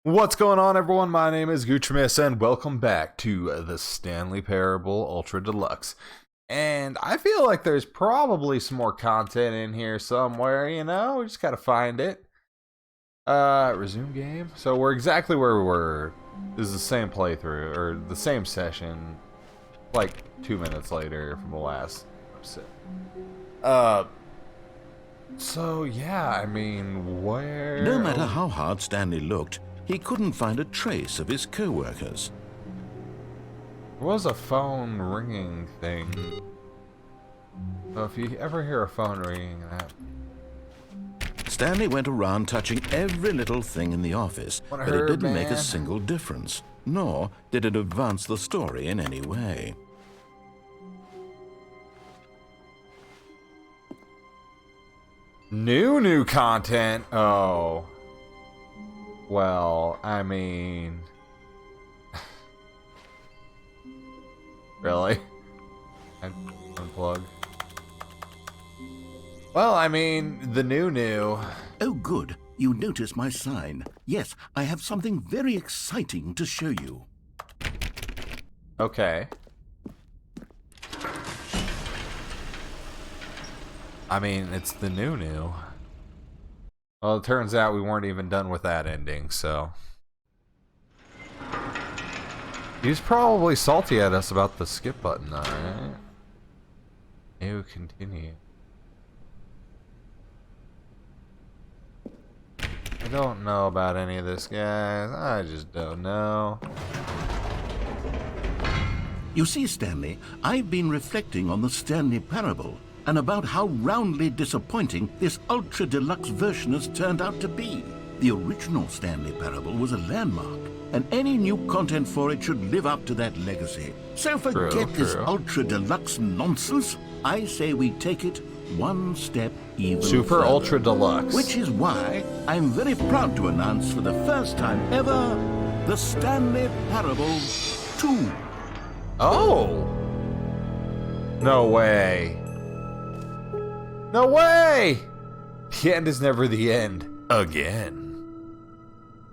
What's going on, everyone? My name is Goochmiss, and welcome back to the Stanley Parable Ultra Deluxe. And I feel like there's probably some more content in here somewhere, you know? We just gotta find it. Resume game? So we're exactly where we were. This is the same playthrough, or the same session, like 2 minutes later from the last episode. So yeah, I mean, where... No matter how hard Stanley looked, he couldn't find a trace of his co-workers. There was a phone ringing thing. So if you ever hear a phone ringing, that... Stanley went around touching every little thing in the office, but it didn't make a single difference, nor did it advance the story in any way. New content? Oh. Well, I mean... Really? Unplug. Well, I mean, the new. Oh, good. You noticed my sign. Yes, I have something very exciting to show you. Okay. I mean, it's the new. Well, it turns out we weren't even done with that ending, so... He's probably salty at us about the skip button, though, right? New, continue. I don't know about any of this, guys. I just don't know. You see, Stanley, I've been reflecting on the Stanley Parable and about how roundly disappointing this ultra deluxe version has turned out to be. The original Stanley Parable was a landmark, and any new content for it should live up to that legacy. So forget this ultra deluxe nonsense. I say we take it one step even Super further. Ultra Deluxe. Which is why I'm very proud to announce for the first time ever, the Stanley Parable 2. Oh! No way. No way! The end is never the end. Again.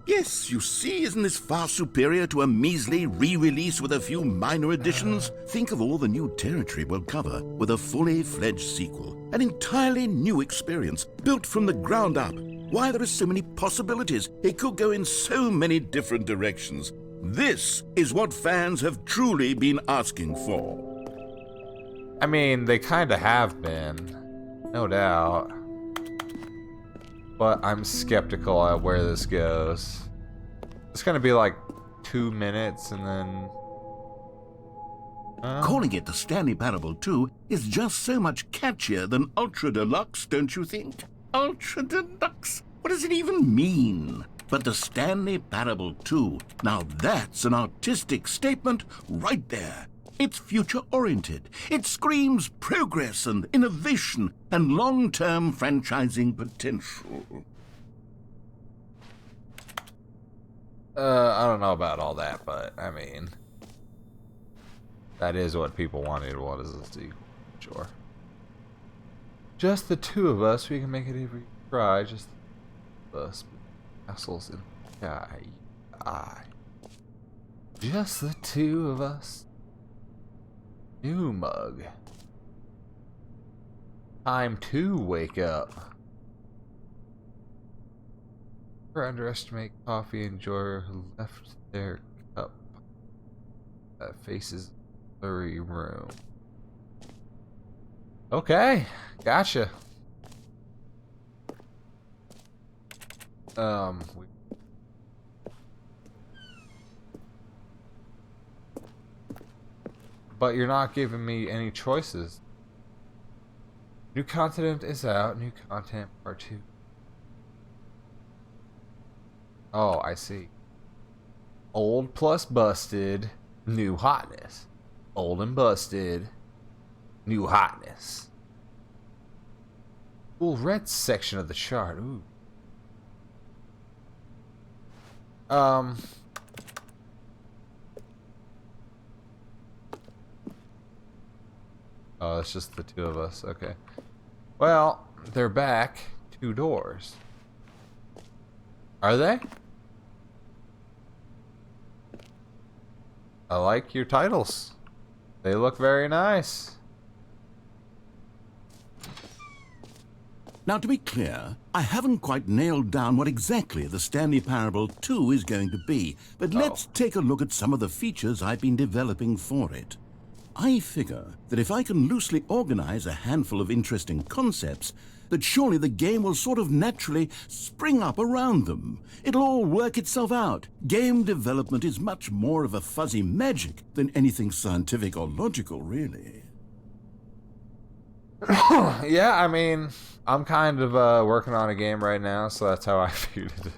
Yes, you see, isn't this far superior to a measly re-release with a few minor additions? Think of all the new territory we'll cover with a fully fledged sequel. An entirely new experience, built from the ground up. Why, there are so many possibilities. It could go in so many different directions. This is what fans have truly been asking for. I mean, they kind of have been. No doubt. But I'm skeptical at where this goes. It's gonna be like 2 minutes and then... Calling it the Stanley Parable 2 is just so much catchier than Ultra Deluxe, don't you think? Ultra Deluxe? What does it even mean? But the Stanley Parable 2, now that's an artistic statement right there. It's future-oriented. It screams progress and innovation and long-term franchising potential. I don't know about all that, but I mean... That is what people wanted. What is this sequel? Sure. Just the two of us, we can make it every try. Just us. Castles in the sky. Just the two of us. New mug. Time to wake up. Never underestimate coffee enjoyer who left their cup that faces the blurry room. Okay, gotcha. But you're not giving me any choices. New content is out. New content part 2. Oh, I see. Old plus busted. New hotness. Old and busted. New hotness. Cool red section of the chart. Ooh. Oh, it's just the two of us. Okay. Well, they're back. 2 doors. Are they? I like your titles. They look very nice. Now, to be clear, I haven't quite nailed down what exactly the Stanley Parable 2 is going to be, but let's take a look at some of the features I've been developing for it. I figure that if I can loosely organize a handful of interesting concepts, that surely the game will sort of naturally spring up around them. It'll all work itself out. Game development is much more of a fuzzy magic than anything scientific or logical, really. Yeah, I mean, I'm kind of working on a game right now, so that's how I viewed it.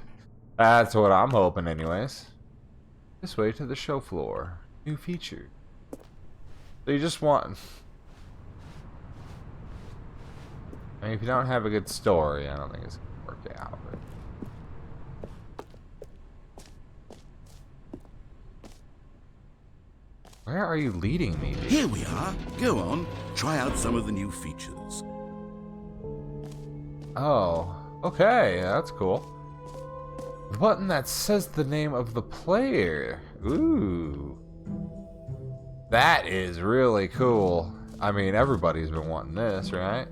That's what I'm hoping anyways. This way to the show floor. New feature. So you just want... I mean, if you don't have a good story, I don't think it's going to work out. But... Where are you leading me, dude? Here we are. Go on. Try out some of the new features. Oh, okay. That's cool. The button that says the name of the player. Ooh. That is really cool. I mean, everybody's been wanting this, right?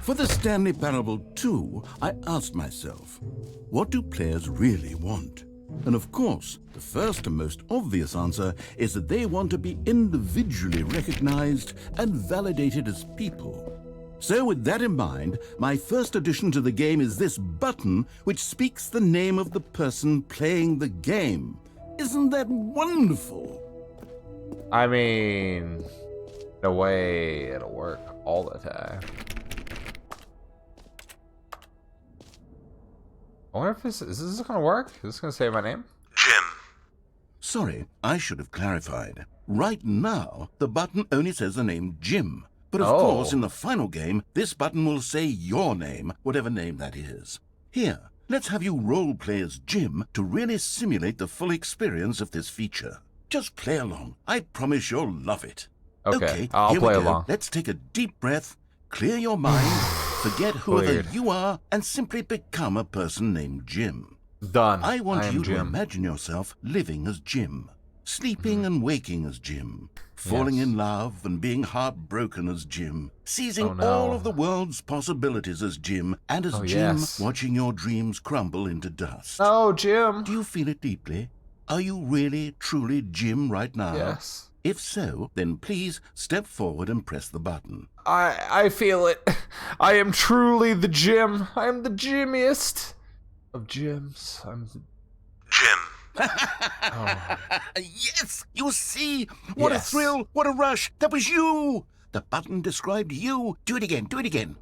For the Stanley Parable 2, I asked myself, what do players really want? And of course, the first and most obvious answer is that they want to be individually recognized and validated as people. So with that in mind, my first addition to the game is this button which speaks the name of the person playing the game. Isn't that wonderful? I mean, the way it'll work all the time. I wonder if is this gonna work? Is this gonna say my name? Jim. Sorry, I should have clarified. Right now, the button only says the name Jim. But of course, in the final game, this button will say your name, whatever name that is. Here, let's have you role-play as Jim to really simulate the full experience of this feature. Just play along. I promise you'll love it. Okay, I'll here play we go. along. Let's take a deep breath, clear your mind, forget whoever Weird. you are, and simply become a person named Jim. Done. I want you to Jim. imagine yourself living as Jim, sleeping and waking as Jim, falling in love and being heartbroken as Jim, seizing all of the world's possibilities as Jim, and as Jim, watching your dreams crumble into dust. Oh, Jim. Do you feel it deeply? Are you really, truly Jim right now? Yes. If so, then please step forward and press the button. I feel it. I am truly the Jim. I am the Jimmiest of Jims. I'm the... Jim. Yes! You see? What a thrill! What a rush! That was you! The button described you. Do it again. Do it again.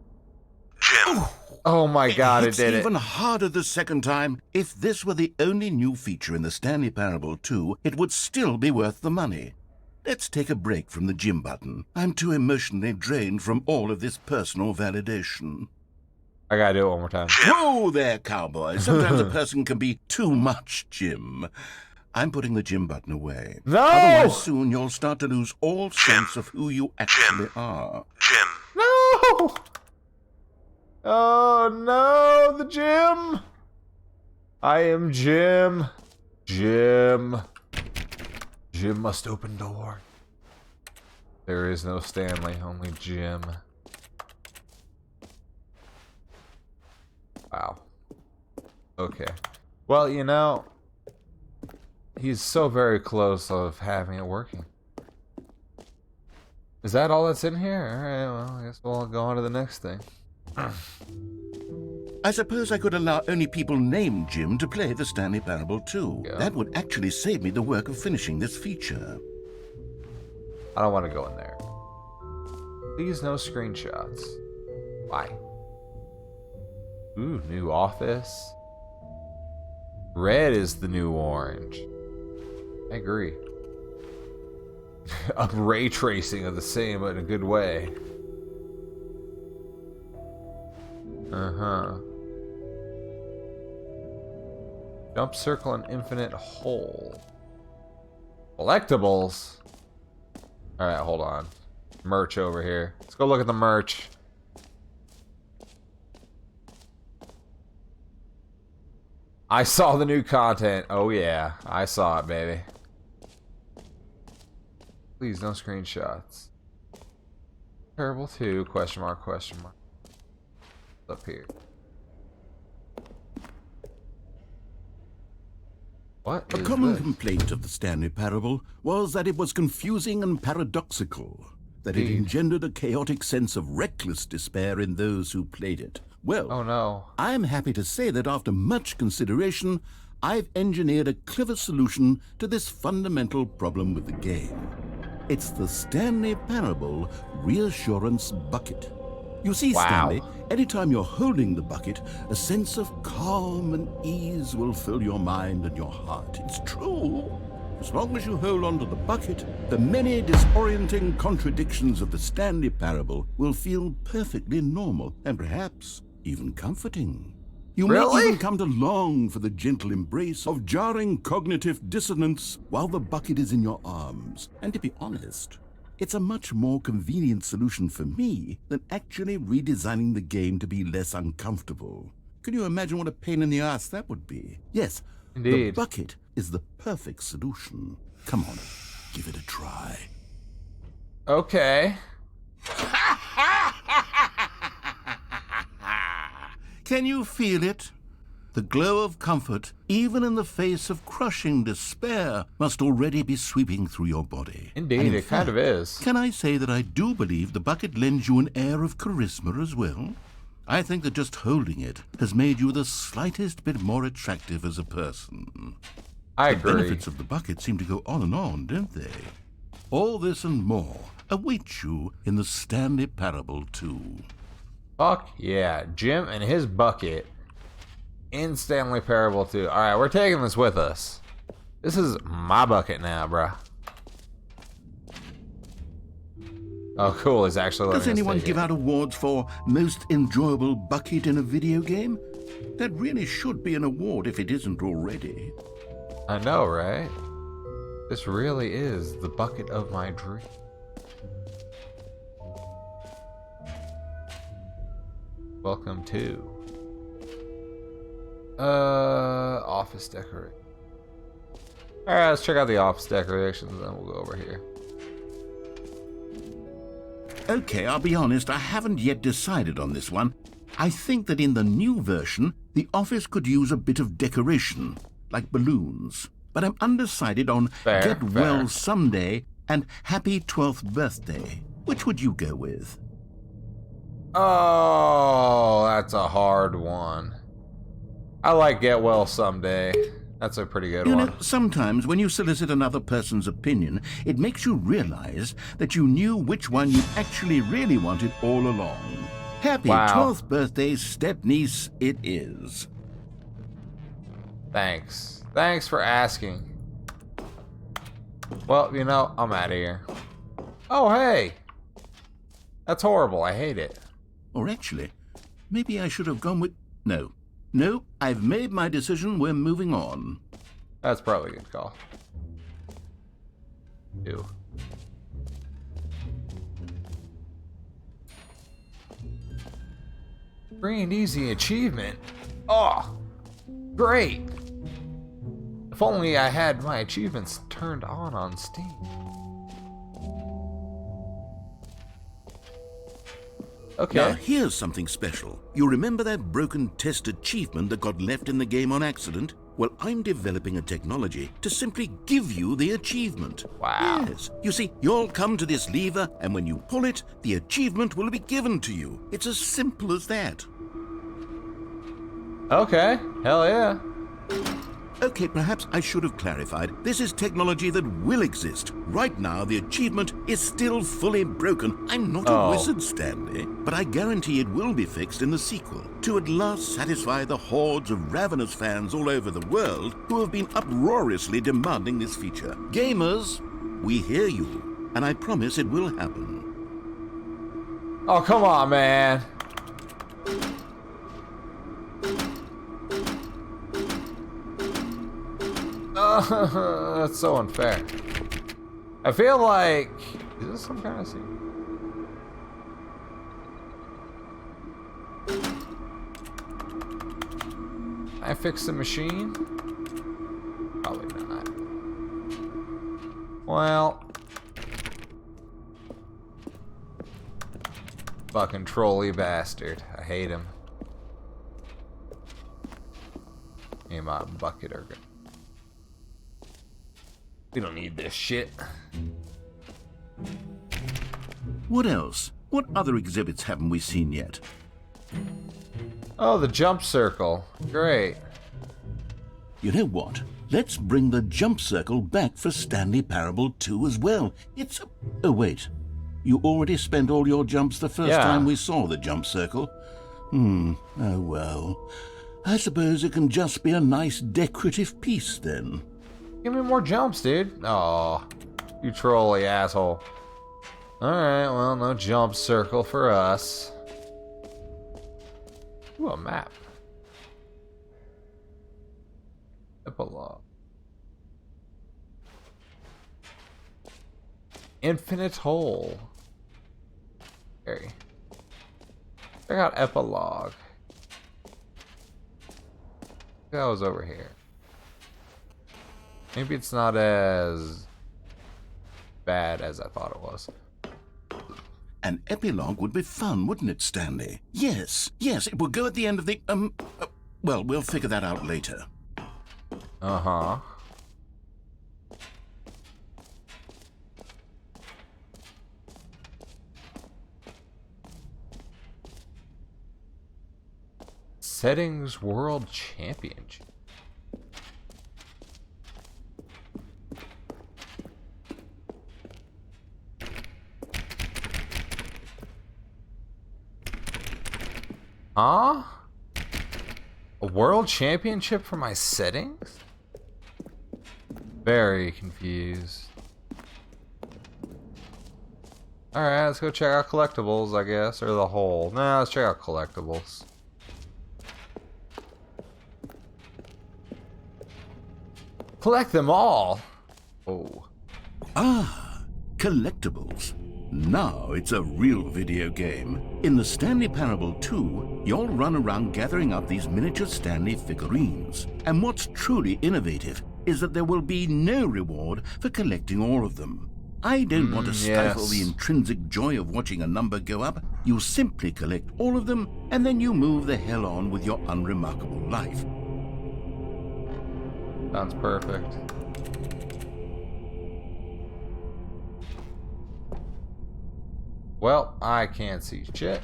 Jim. Oh my God, it did it. It's even harder the second time. If this were the only new feature in the Stanley Parable 2, it would still be worth the money. Let's take a break from the Jim button. I'm too emotionally drained from all of this personal validation. I gotta do it one more time. Whoa there, cowboy. Sometimes a person can be too much Jim. I'm putting the Jim button away. No! Otherwise, soon you'll start to lose all sense of who you actually are. Jim. No! Oh no, the Jim! I am Jim. Jim. Jim must open door. There is no Stanley, only Jim. Wow. Okay. Well, you know, he's so very close of having it working. Is that all that's in here? Alright, well, I guess we'll go on to the next thing. I suppose I could allow only people named Jim to play the Stanley Parable 2. Yeah. That would actually save me the work of finishing this feature. I don't want to go in there. Please no screenshots. Why? Ooh, new office. Red is the new orange. I agree. A ray tracing of the same but in a good way. Uh-huh. Jump circle and infinite hole. Collectibles? Alright, hold on. Merch over here. Let's go look at the merch. I saw the new content. Oh yeah, I saw it, baby. Please, no screenshots. Parable 2, question mark, question mark. Up here. What A is common this? complaint of the Stanley Parable was that it was confusing and paradoxical, that it Indeed. engendered a chaotic sense of reckless despair in those who played it. Well, Oh no. I'm happy to say that after much consideration, I've engineered a clever solution to this fundamental problem with the game. It's the Stanley Parable Reassurance Bucket. You see, Wow. Stanley, anytime you're holding the bucket, a sense of calm and ease will fill your mind and your heart. It's true. As long as you hold on to the bucket, the many disorienting contradictions of the Stanley Parable will feel perfectly normal and perhaps even comforting. You may Really? even come to long for the gentle embrace of jarring cognitive dissonance while the bucket is in your arms. And to be honest, it's a much more convenient solution for me than actually redesigning the game to be less uncomfortable. Can you imagine what a pain in the ass that would be? Yes, the Indeed. bucket is the perfect solution. Come on, give it a try. Okay. Can you feel it? The glow of comfort, even in the face of crushing despair, must already be sweeping through your body. Indeed, And in it kind of fact, is. Can I say that I do believe the bucket lends you an air of charisma as well? I think that just holding it has made you the slightest bit more attractive as a person. I The agree. benefits of the bucket seem to go on and on, don't they? All this and more await you in the Stanley Parable 2. Fuck yeah. Jim and his bucket in Stanley Parable 2. Alright, we're taking this with us. This is my bucket now, bruh. Oh, cool. He's actually letting Does us anyone take give it. out awards for most enjoyable bucket in a video game? That really should be an award if it isn't already. I know, right? This really is the bucket of my dream. Welcome to office decoration. Alright, let's check out the office decorations and then we'll go over here. Okay, I'll be honest, I haven't yet decided on this one. I think that in the new version, the office could use a bit of decoration, like balloons. But I'm undecided on Fair, Get fair. Well Someday and Happy 12th Birthday. Which would you go with? Oh, that's a hard one. I like Get Well Someday. That's a pretty good You one. know, sometimes when you solicit another person's opinion, it makes you realize that you knew which one you actually really wanted all along. Happy Wow. 12th birthday, step-niece, it is. Thanks. Thanks for asking. Well, you know, I'm out of here. Oh, hey! That's horrible. I hate it. Or actually, maybe I should have gone with... No. No, I've made my decision. We're moving on. That's probably a good call. Ew. Free and easy achievement. Oh, great. If only I had my achievements turned on Steam. Okay. Now, here's something special. You remember that broken test achievement that got left in the game on accident? Well, I'm developing a technology to simply give you the achievement. Wow. Yes. You see, you'll come to this lever, and when you pull it, the achievement will be given to you. It's as simple as that. Okay. Hell yeah. Okay, perhaps I should have clarified. This is technology that will exist. Right now, the achievement is still fully broken. I'm not a wizard, Stanley, but I guarantee it will be fixed in the sequel to at last satisfy the hordes of ravenous fans all over the world who have been uproariously demanding this feature. Gamers, we hear you, and I promise it will happen. Oh, come on, man. That's so unfair. I feel like... Is this some kind of secret? I fixed the machine? Probably not. Well... Fucking trolly bastard. I hate him. Hey, my bucket or we don't need this shit. What else? What other exhibits haven't we seen yet? Oh, the jump circle. Great. You know what? Let's bring the jump circle back for Stanley Parable 2 as well. It's a... Oh, wait. You already spent all your jumps the first time we saw the jump circle? Oh well. I suppose it can just be a nice decorative piece then. Give me more jumps, dude. Aw, you trolly asshole. Alright, well, no jump circle for us. Ooh, a map. Epilogue. Infinite hole. Okay. Check out epilogue. That was over here. Maybe it's not as bad as I thought it was. An epilogue would be fun, wouldn't it, Stanley? Yes, it will go at the end of the, well, we'll figure that out later. Uh-huh. Settings World Championship. Huh? A world championship for my settings? Very confused. Alright, let's go check out collectibles, I guess, or the whole. Nah, let's check out collectibles. Collect them all! Oh. Ah, collectibles. Now it's a real video game. In the Stanley Parable 2, you'll run around gathering up these miniature Stanley figurines. And what's truly innovative is that there will be no reward for collecting all of them. I don't want to stifle the intrinsic joy of watching a number go up. You simply collect all of them, and then you move the hell on with your unremarkable life. Sounds perfect. Well, I can't see shit.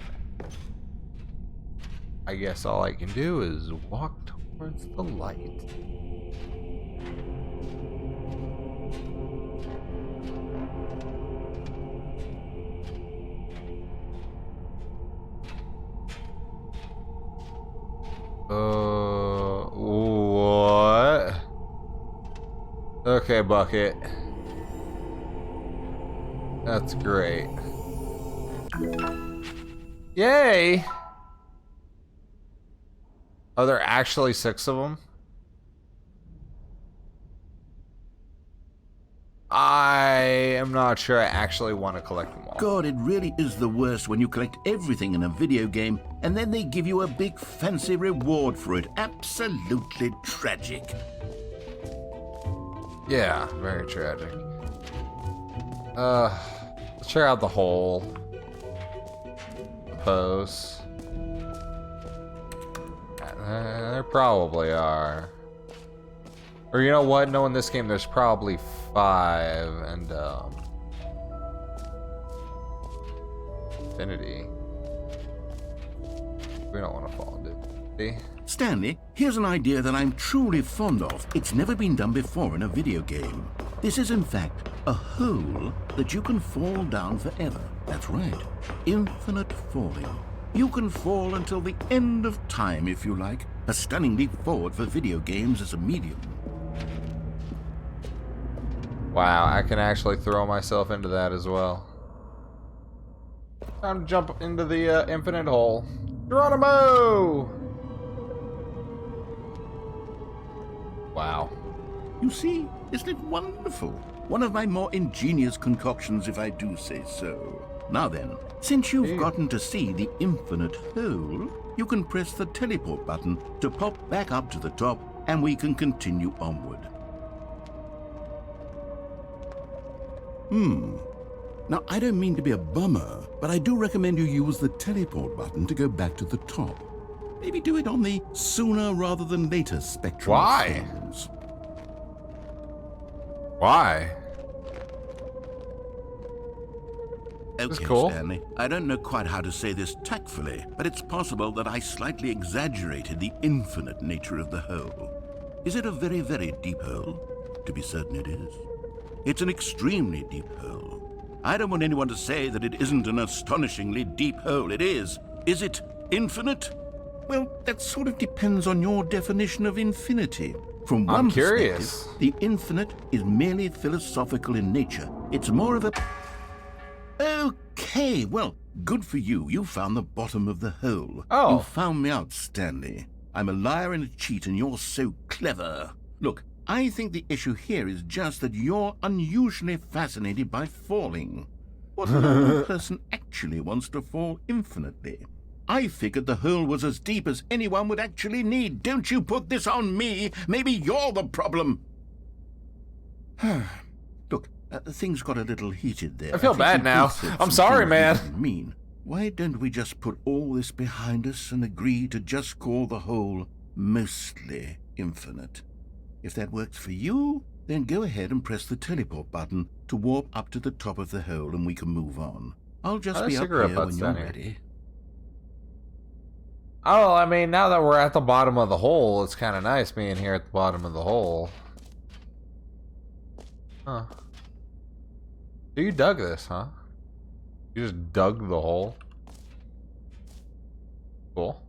I guess all I can do is walk towards the light. What? Okay, bucket. That's great. Yay! Are there actually 6 of them? I am not sure I actually want to collect them all. God, it really is the worst when you collect everything in a video game and then they give you a big fancy reward for it. Absolutely tragic. Yeah, very tragic. Let's check out the whole post. There probably are. Or you know what? No, in this game there's probably 5 and Infinity. We don't want to fall into it. Stanley, here's an idea that I'm truly fond of. It's never been done before in a video game. This is in fact a hole that you can fall down forever. That's right. Infinite falling. You can fall until the end of time if you like. A stunning leap forward for video games as a medium. Wow, I can actually throw myself into that as well. Time to jump into the infinite hole. Geronimo! Wow. You see, isn't it wonderful? One of my more ingenious concoctions, if I do say so. Now then, since you've gotten to see the infinite hole, you can press the teleport button to pop back up to the top, and we can continue onward. Now, I don't mean to be a bummer, but I do recommend you use the teleport button to go back to the top. Maybe do it on the sooner rather than later spectrum. Why? Why? Okay, cool. Stanley. I don't know quite how to say this tactfully, but it's possible that I slightly exaggerated the infinite nature of the hole. Is it a very, very deep hole? To be certain it is. It's an extremely deep hole. I don't want anyone to say that it isn't an astonishingly deep hole. It is. Is it infinite? Well, that sort of depends on your definition of infinity. From one I'm curious. perspective, the infinite is merely philosophical in nature. It's more of a... Okay, well, good for you. You found the bottom of the hole. Oh. You found me out, Stanley. I'm a liar and a cheat, and you're so clever. Look, I think the issue here is just that you're unusually fascinated by falling. What normal person actually wants to fall infinitely? I figured the hole was as deep as anyone would actually need. Don't you put this on me. Maybe you're the problem. Look, things got a little heated there. I feel bad think now. you said I'm some sorry, things man. you didn't mean. Why don't we just put all this behind us and agree to just call the hole mostly infinite? If that works for you, then go ahead and press the teleport button to warp up to the top of the hole and we can move on. I'll just There's be up cigarette here butts when you're down here. ready. Oh, I mean, now that we're at the bottom of the hole, it's kind of nice being here at the bottom of the hole. Huh. So you dug this, huh? You just dug the hole? Cool.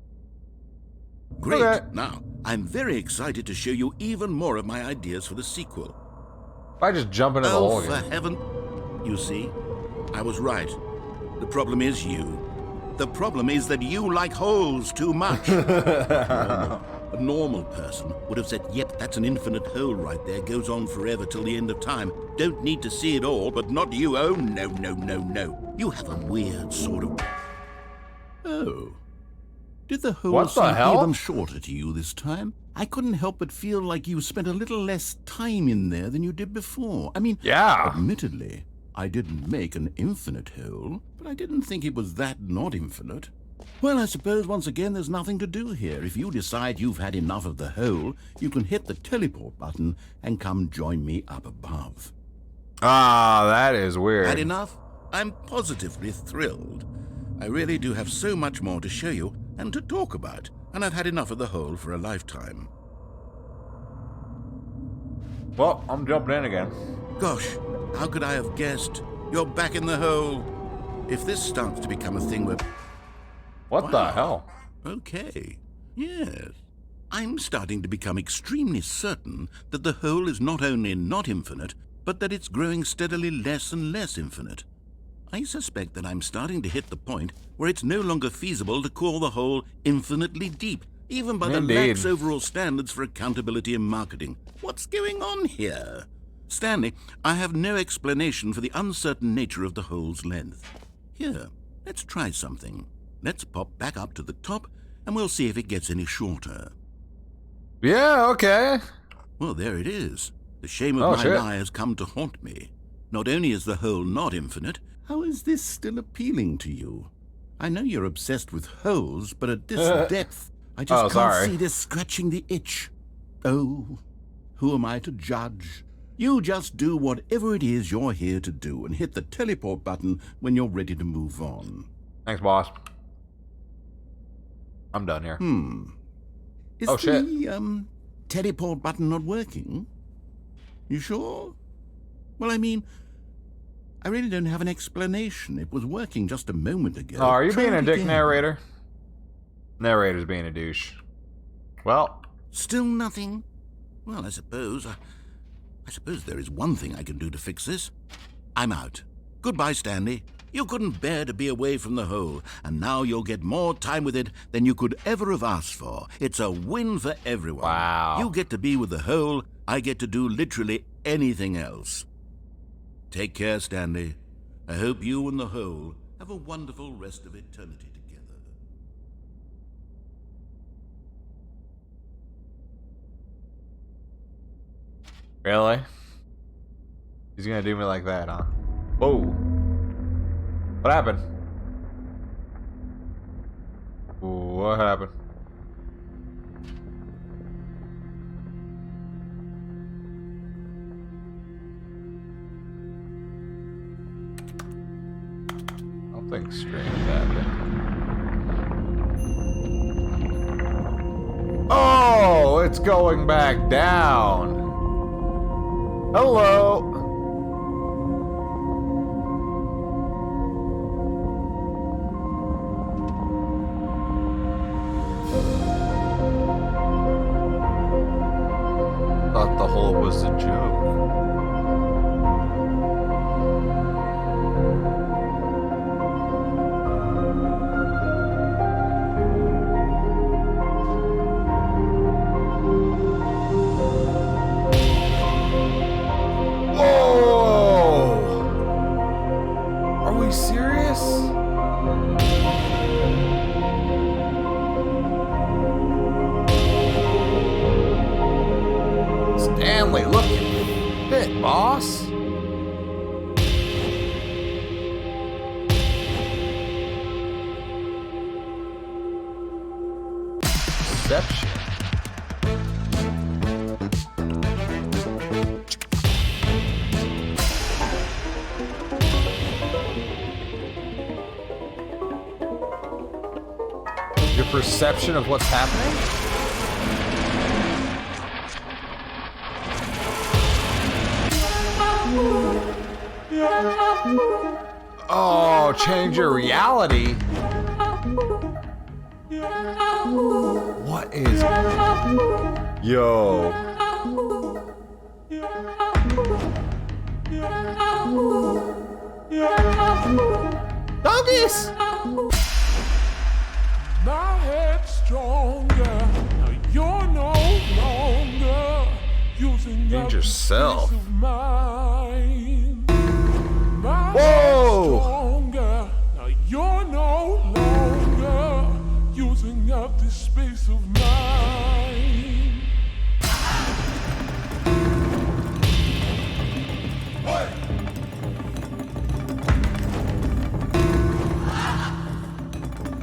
Great. Okay. Now, I'm very excited to show you even more of my ideas for the sequel. If I just jump into the hole Oh, for again. heaven... You see, I was right. The problem is you. The problem is that you like holes too much. A normal person would have said, yep, that's an infinite hole right there, goes on forever till the end of time. Don't need to see it all, but not you. Oh, no, no, no, no. You have a weird sort of... Oh. Did the hole What the seem hell? even shorter to you this time? I couldn't help but feel like you spent a little less time in there than you did before. I mean, Yeah. admittedly, I didn't make an infinite hole, but I didn't think it was that not infinite. Well, I suppose once again there's nothing to do here. If you decide you've had enough of the hole, you can hit the teleport button and come join me up above. Ah, that is weird. Had enough? I'm positively thrilled. I really do have so much more to show you and to talk about, and I've had enough of the hole for a lifetime. Well, I'm jumping in again. Gosh, how could I have guessed? You're back in the hole. If this starts to become a thing where... What the Wow. hell? Okay, yes. I'm starting to become extremely certain that the hole is not only not infinite, but that it's growing steadily less and less infinite. I suspect that I'm starting to hit the point where it's no longer feasible to call the hole infinitely deep, even by the Indeed. lax overall standards for accountability and marketing. What's going on here? Stanley, I have no explanation for the uncertain nature of the hole's length. Here, let's try something. Let's pop back up to the top, and we'll see if it gets any shorter. Yeah, okay. Well, there it is. The shame of Oh, my shit. lie has come to haunt me. Not only is the hole not infinite, how is this still appealing to you? I know you're obsessed with holes, but at this depth, I just Oh, can't sorry. see this scratching the itch. Oh, who am I to judge? You just do whatever it is you're here to do and hit the teleport button when you're ready to move on. Thanks, boss. I'm done here. Is Oh, shit. the, teleport button not working? You sure? Well, I mean, I really don't have an explanation. It was working just a moment ago. Oh, are you Try being it a dick, again. narrator? Narrator's being a douche. Well, Still nothing? Well, I suppose there is one thing I can do to fix this. I'm out. Goodbye, Stanley. You couldn't bear to be away from the hole, and now you'll get more time with it than you could ever have asked for. It's a win for everyone. Wow. You get to be with the hole, I get to do literally anything else. Take care, Stanley. I hope you and the hole have a wonderful rest of eternity together. really? He's gonna do me like that, huh? Whoa. What happened? What happened? Something strange happened. Oh, it's going back down. Hello. Thought the hole was a joke. Stanley, look fit, boss. Deception. Your perception of what's happening? Oh, change your reality? What is... Yo. Doggies! My head's stronger. Now you're no longer using yourself. Whoa! Stronger. Now you're no longer using up this space of mine. What?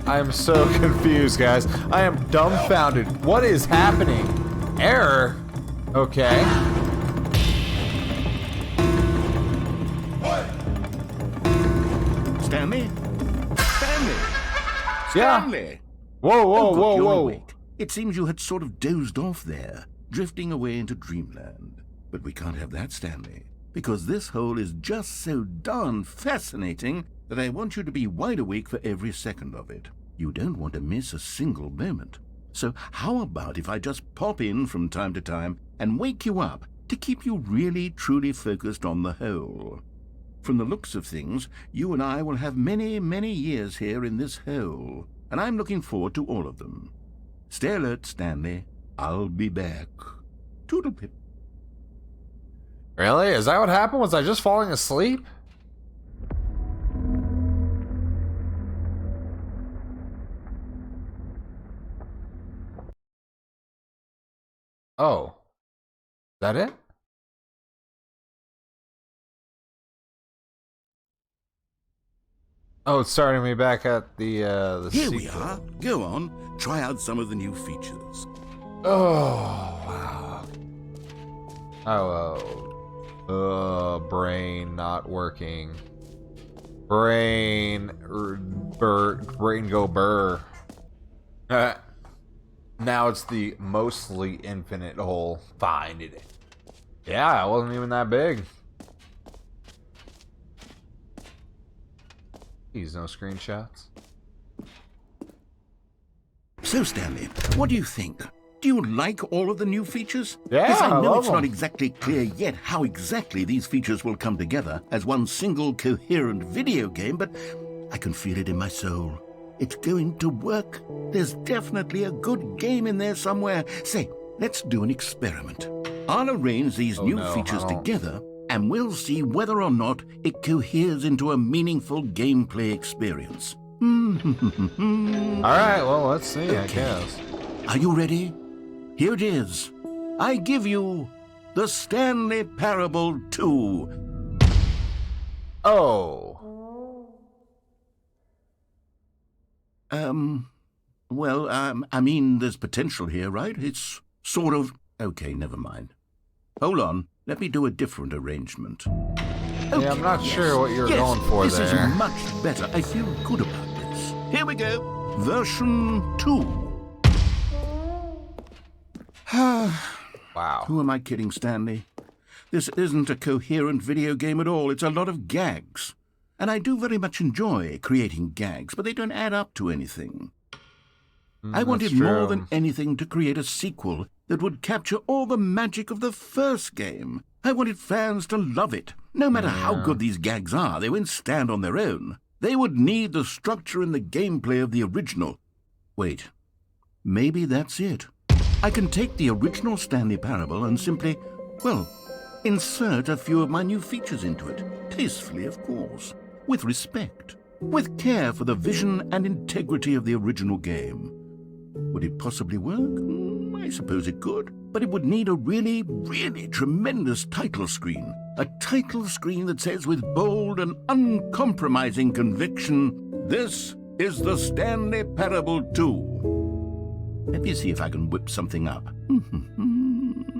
I am so confused, guys. I am dumbfounded. What is happening? Error? Okay. What? Stanley? Stanley? Yeah. Stanley? Whoa, whoa, Oh, good, whoa, you're whoa. awake. It seems you had sort of dozed off there, drifting away into dreamland. But we can't have that, Stanley, because this hole is just so darn fascinating that I want you to be wide awake for every second of it. You don't want to miss a single moment. So how about if I just pop in from time to time and wake you up to keep you really, truly focused on the hole? From the looks of things, you and I will have many, many years here in this hole, and I'm looking forward to all of them. Stay alert, Stanley. I'll be back. Toodlepip. Really? Is that what happened? Was I just falling asleep? Oh. Is that it? Oh, it's starting me back at the Here sequel. we are. Go on. Try out some of the new features. Oh, wow. Oh, brain not working. Brain go burr. Now it's the mostly infinite hole. Fine. Yeah, it wasn't even that big. Please, no screenshots. So, Stanley, what do you think? Do you like all of the new features? Yeah, Yes, I I know love it's them. not exactly clear yet how exactly these features will come together as one single coherent video game, but I can feel it in my soul. It's going to work. There's definitely a good game in there somewhere. Say, let's do an experiment. I'll arrange these new features together, and we'll see whether or not it coheres into a meaningful gameplay experience. Alright, well, let's see, I guess. Are you ready? Here it is. I give you the Stanley Parable 2. Oh. I mean, there's potential here, right? It's sort of... Okay, never mind. Hold on, let me do a different arrangement. Okay, I'm not sure what you're yes, going for this there. is much better. I feel good about this. Here we go. Version 2. Wow. Who am I kidding, Stanley? This isn't a coherent video game at all. It's a lot of gags. And I do very much enjoy creating gags, but they don't add up to anything. I wanted more than anything to create a sequel that would capture all the magic of the first game. I wanted fans to love it. No matter how good these gags are, they won't stand on their own. They would need the structure and the gameplay of the original. Wait, maybe that's it. I can take the original Stanley Parable and simply, well, insert a few of my new features into it. Tastefully, of course. With respect. With care for the vision and integrity of the original game. Would it possibly work? I suppose it could. But it would need a really, really tremendous title screen. A title screen that says with bold and uncompromising conviction, "This is the Stanley Parable 2. Let me see if I can whip something up.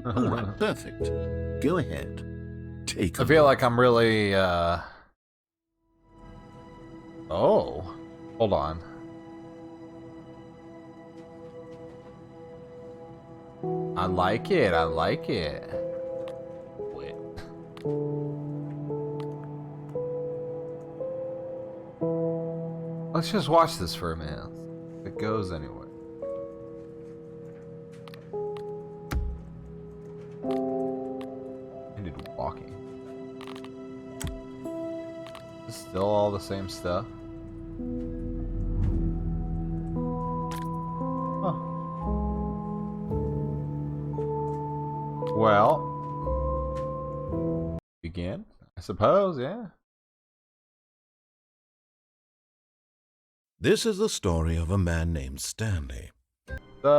All right, perfect. Go ahead. Take a I feel like I'm really, Oh, hold on. I like it. I like it. Wait. Let's just watch this for a minute. If it goes anywhere. Ended walking. Is it still all the same stuff? Huh. Well, begin, I suppose, yeah. This is the story of a man named Stanley. So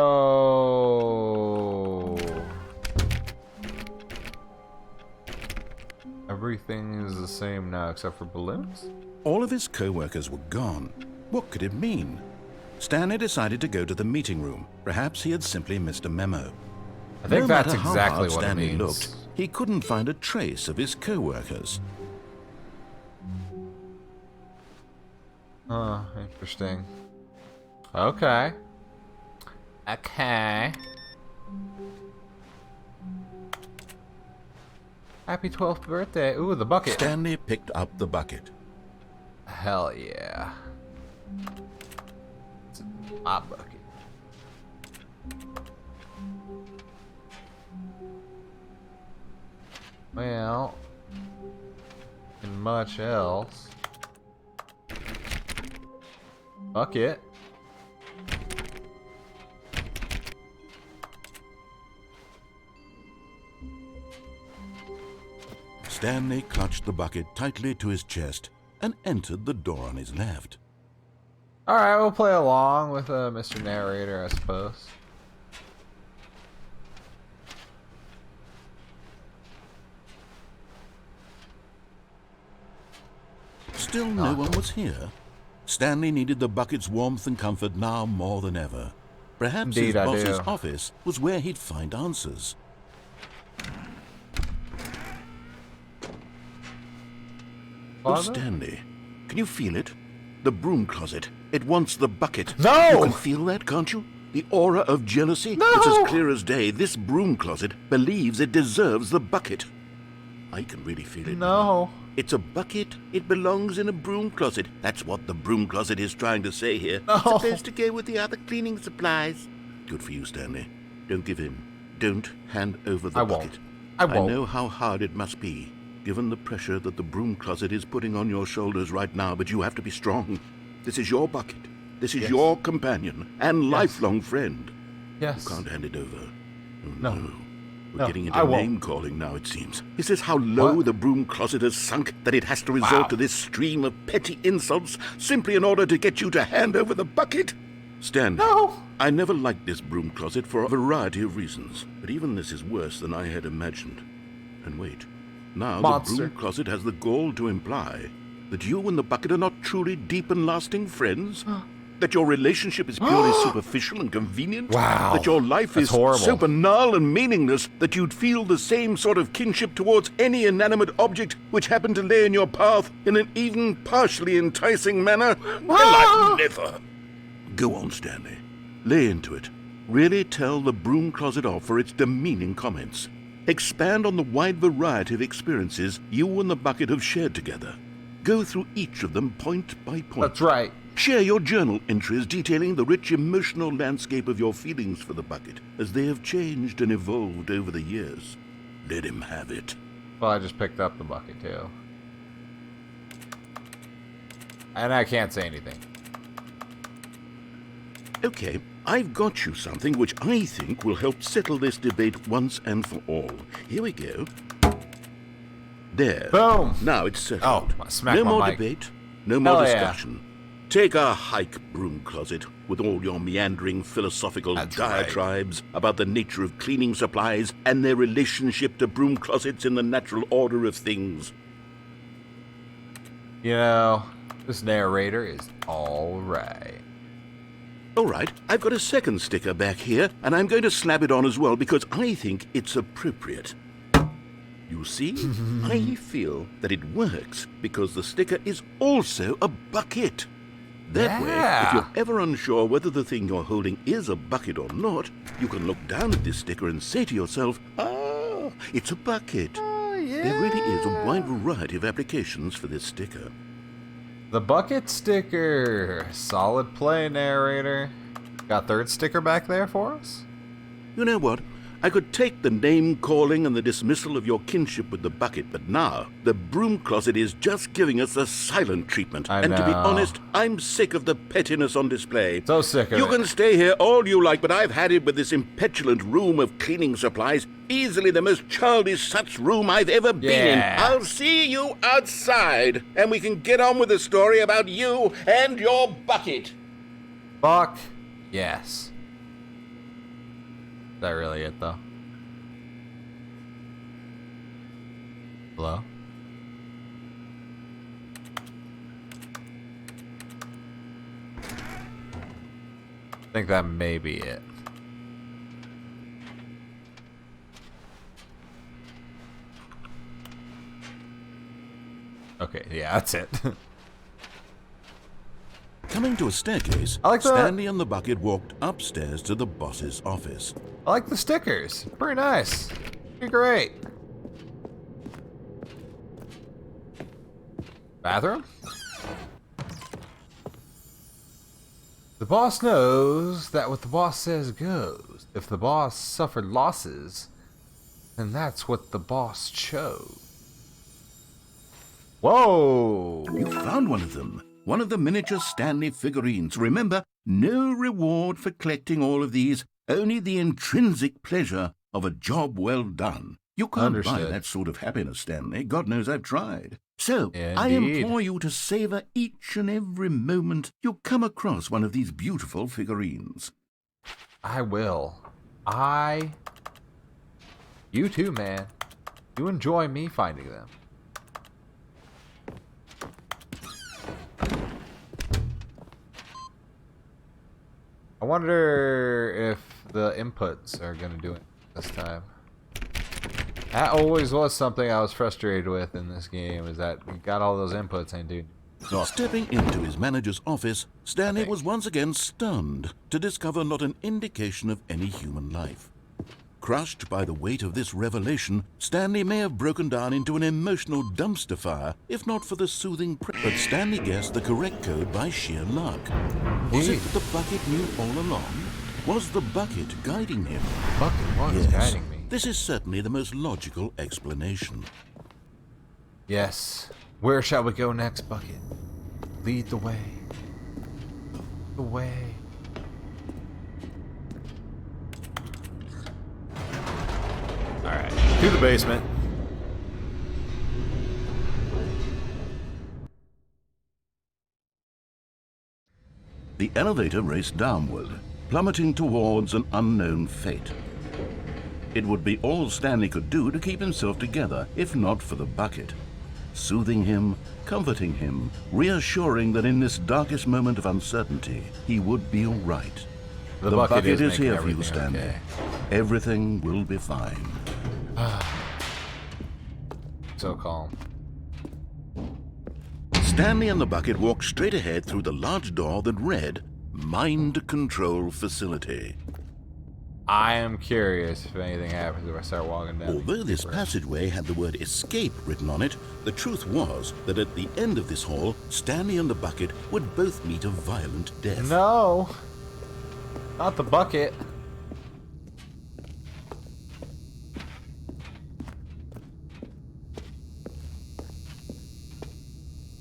everything is the same now except for balloons? All of his co-workers were gone. What could it mean? Stanley decided to go to the meeting room. Perhaps he had simply missed a memo. I think No that's matter how exactly hard what it Stanley means. looked, he couldn't find a trace of his co-workers. Oh, interesting. Okay. Okay. Happy 12th birthday. Ooh, the bucket. Stanley picked up the bucket. Hell yeah. It's my bucket. Well, and much else. Bucket. Stanley clutched the bucket tightly to his chest and entered the door on his left. Alright, we'll play along with Mr. Narrator, I suppose. Still no one was here. Stanley needed the bucket's warmth and comfort now more than ever. Perhaps Indeed, his I boss's do. office was where he'd find answers. Oh, Father? Stanley, can you feel it? The broom closet. It wants the bucket. No! You can feel that, can't you? The aura of jealousy? No! It's as clear as day. This broom closet believes it deserves the bucket. I can really feel it. No. It's a bucket. It belongs in a broom closet. That's what the broom closet is trying to say here. No. It's supposed to go with the other cleaning supplies. Good for you, Stanley. Don't give in. Don't hand over the I bucket. won't. I won't. know how hard it must be, given the pressure that the broom closet is putting on your shoulders right now, but you have to be strong. This is your bucket. This is Yes. your companion and lifelong friend. Yes. You can't hand it over. Oh, No. no. We're No, getting I into won't. name-calling now, it seems. Is this how low What? the broom closet has sunk, that it has to resort Wow. to this stream of petty insults simply in order to get you to hand over the bucket? Stanley, No. I never liked this broom closet for a variety of reasons, but even this is worse than I had imagined. And wait, now Monster. the broom closet has the gall to imply that you and the bucket are not truly deep and lasting friends? That your relationship is purely superficial and convenient? Wow. That your life That's is horrible. so banal and meaningless that you'd feel the same sort of kinship towards any inanimate object which happened to lay in your path in an even partially enticing manner? Well, I've never. Go on, Stanley. Lay into it. Really tell the broom closet off for its demeaning comments. Expand on the wide variety of experiences you and the bucket have shared together. Go through each of them point by point. That's right. Share your journal entries detailing the rich emotional landscape of your feelings for the bucket as they have changed and evolved over the years. Let him have it. Well, I just picked up the bucket, too. And I can't say anything. Okay, I've got you something which I think will help settle this debate once and for all. Here we go. There. Boom! Now it's settled. Oh, I smacked no my more mic. debate, no more Hell yeah. discussion. Take a hike, broom closet, with all your meandering philosophical That's diatribes about the nature of cleaning supplies and their relationship to broom closets in the natural order of things. You know, this narrator is alright. All right, I've got a second sticker back here, and I'm going to slap it on as well because I think it's appropriate. You see, I feel that it works because the sticker is also a bucket. That way, Yeah. if you're ever unsure whether the thing you're holding is a bucket or not, you can look down at this sticker and say to yourself, ah, it's a bucket. Oh, yeah. There really is a wide variety of applications for this sticker. The bucket sticker. Solid play, narrator. Got third sticker back there for us? You know what? I could take the name-calling and the dismissal of your kinship with the bucket, but now the broom closet is just giving us the silent treatment. I And to be know. honest, I'm sick of the pettiness on display. So sick of You it. can stay here all you like, but I've had it with this impetulant room of cleaning supplies. Easily the most childish such room I've ever been in. Yeah. I'll see you outside, and we can get on with the story about you and your bucket. Fuck. Yes. Is that really it, though? Hello? I think that may be it. Okay, yeah, that's it. Coming to a staircase, I like the- Stanley and the bucket walked upstairs to the boss's office. I like the stickers. Pretty nice. Pretty great. Bathroom? The boss knows that what the boss says goes. If the boss suffered losses, then that's what the boss chose. Whoa! You found one of them. One of the miniature Stanley figurines. Remember, no reward for collecting all of these, only the intrinsic pleasure of a job well done. You can't buy Understood. that sort of happiness, Stanley. God knows I've tried. So, I Indeed. implore you to savor each and every moment you come across one of these beautiful figurines. I will. You too, man. You enjoy me finding them. I wonder if the inputs are going to do it this time. That always was something I was frustrated with in this game, is that we got all those inputs and dude. Stepping into his manager's office, Stanley Okay. was once again stunned to discover not an indication of any human life. Crushed by the weight of this revelation, Stanley may have broken down into an emotional dumpster fire, if not for the soothing but Stanley guessed the correct code by sheer luck. Was it Indeed. the bucket knew all along? Was the bucket guiding him? Bucket was Yes. guiding me. This is certainly the most logical explanation. Yes. Where shall we go next, Bucket? Lead the way. The way. Alright. To the basement. The elevator raced downward, plummeting towards an unknown fate. It would be all Stanley could do to keep himself together, if not for the bucket. soothing him, comforting him, reassuring that in this darkest moment of uncertainty, he would be all right. The bucket is making here for you, everything Stanley. okay. Everything will be fine. So calm. Stanley and the bucket walked straight ahead through the large door that read, Mind Control Facility. I am curious if anything happens if I start walking down. Although this passageway had the word escape written on it, the truth was that at the end of this hall, Stanley and the bucket would both meet a violent death. No! Not the bucket.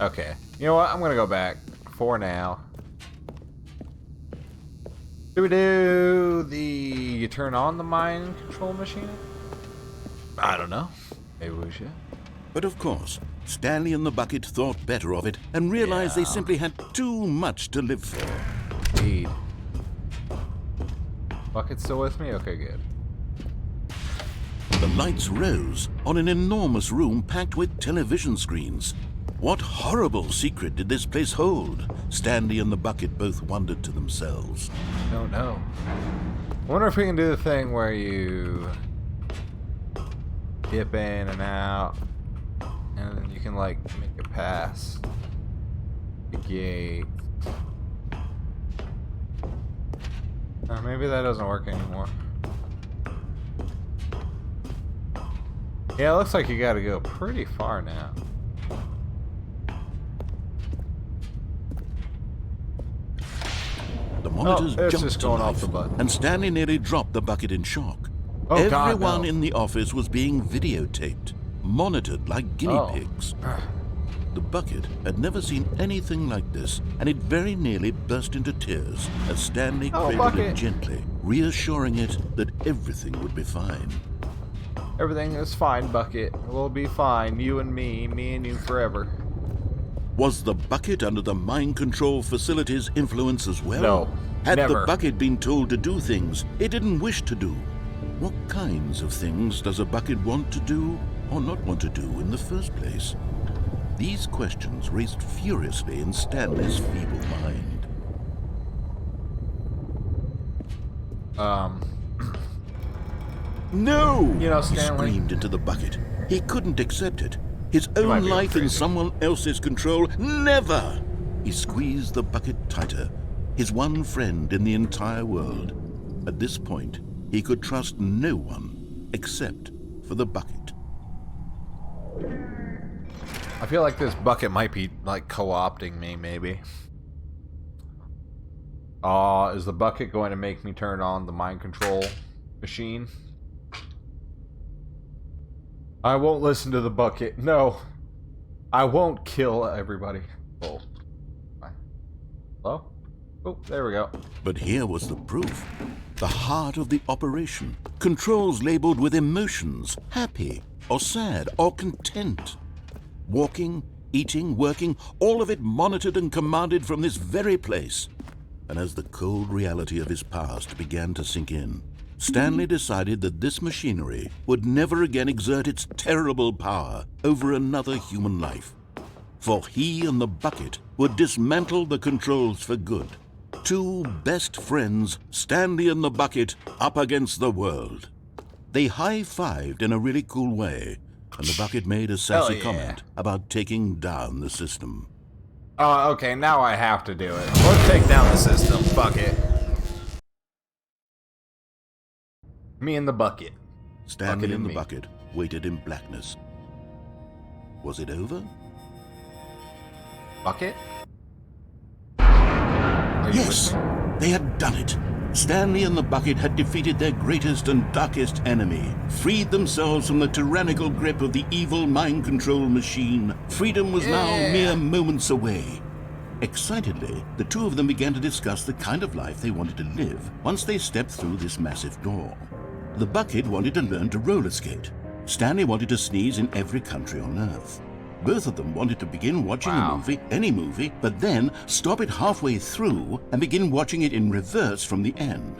Okay. You know what? I'm gonna go back for now. Do we do the... You turn on the mind control machine? I don't know. Maybe we should. But of course, Stanley and the bucket thought better of it and realized they Yeah. simply had too much to live for. Indeed. Bucket still with me? Okay, good. The lights rose on an enormous room packed with television screens. What horrible secret did this place hold? Stanley and the bucket both wondered to themselves. Don't know. I wonder if we can do the thing where you dip in and out, and then you can like make a pass the gate. Maybe that doesn't work anymore. Yeah, it looks like you gotta go pretty far now. The monitors it's jumped just to going off life, the button. and Stanley nearly dropped the bucket in shock. Oh, God, Everyone no. in the office was being videotaped, monitored like guinea Oh. pigs. The bucket had never seen anything like this, and it very nearly burst into tears as Stanley Oh, cradled it bucket. gently, reassuring it that everything would be fine. Everything is fine, Bucket. We'll be fine. You and me and you forever. Was the bucket under the mind control facility's influence as well? No, Had never. the bucket been told to do things it didn't wish to do? What kinds of things does a bucket want to do or not want to do in the first place? These questions raced furiously in Stanley's feeble mind. No! You know, He Stanley. screamed into the bucket. He couldn't accept it. His might own be life in crazy. someone else's control? Never! He squeezed the bucket tighter. His one friend in the entire world. At this point, he could trust no one except for the bucket. I feel like this bucket might be like co-opting me, maybe. Is the bucket going to make me turn on the mind control machine? I won't listen to the bucket. No. I won't kill everybody. Oh. Hello? Oh, there we go. But here was the proof. The heart of the operation. Controls labeled with emotions, happy or sad or content. Walking, eating, working, all of it monitored and commanded from this very place. And as the cold reality of his past began to sink in, Stanley decided that this machinery would never again exert its terrible power over another human life. For he and the bucket would dismantle the controls for good. Two best friends, Stanley and the bucket, up against the world. They high-fived in a really cool way, and the bucket made a sassy Hell yeah. comment about taking down the system. Oh, okay, now I have to do it. Let's take down the system. Fuck it. Me and the bucket. Stanley Bucket and and the me. bucket waited in blackness. Was it over? Bucket? Are you Yes, listening? they had done it. Stanley and the bucket had defeated their greatest and darkest enemy, freed themselves from the tyrannical grip of the evil mind control machine. Freedom was now Yeah. mere moments away. Excitedly, the two of them began to discuss the kind of life they wanted to live once they stepped through this massive door. The bucket wanted to learn to roller skate. Stanley wanted to sneeze in every country on Earth. Both of them wanted to begin watching Wow. a movie, any movie, but then stop it halfway through and begin watching it in reverse from the end.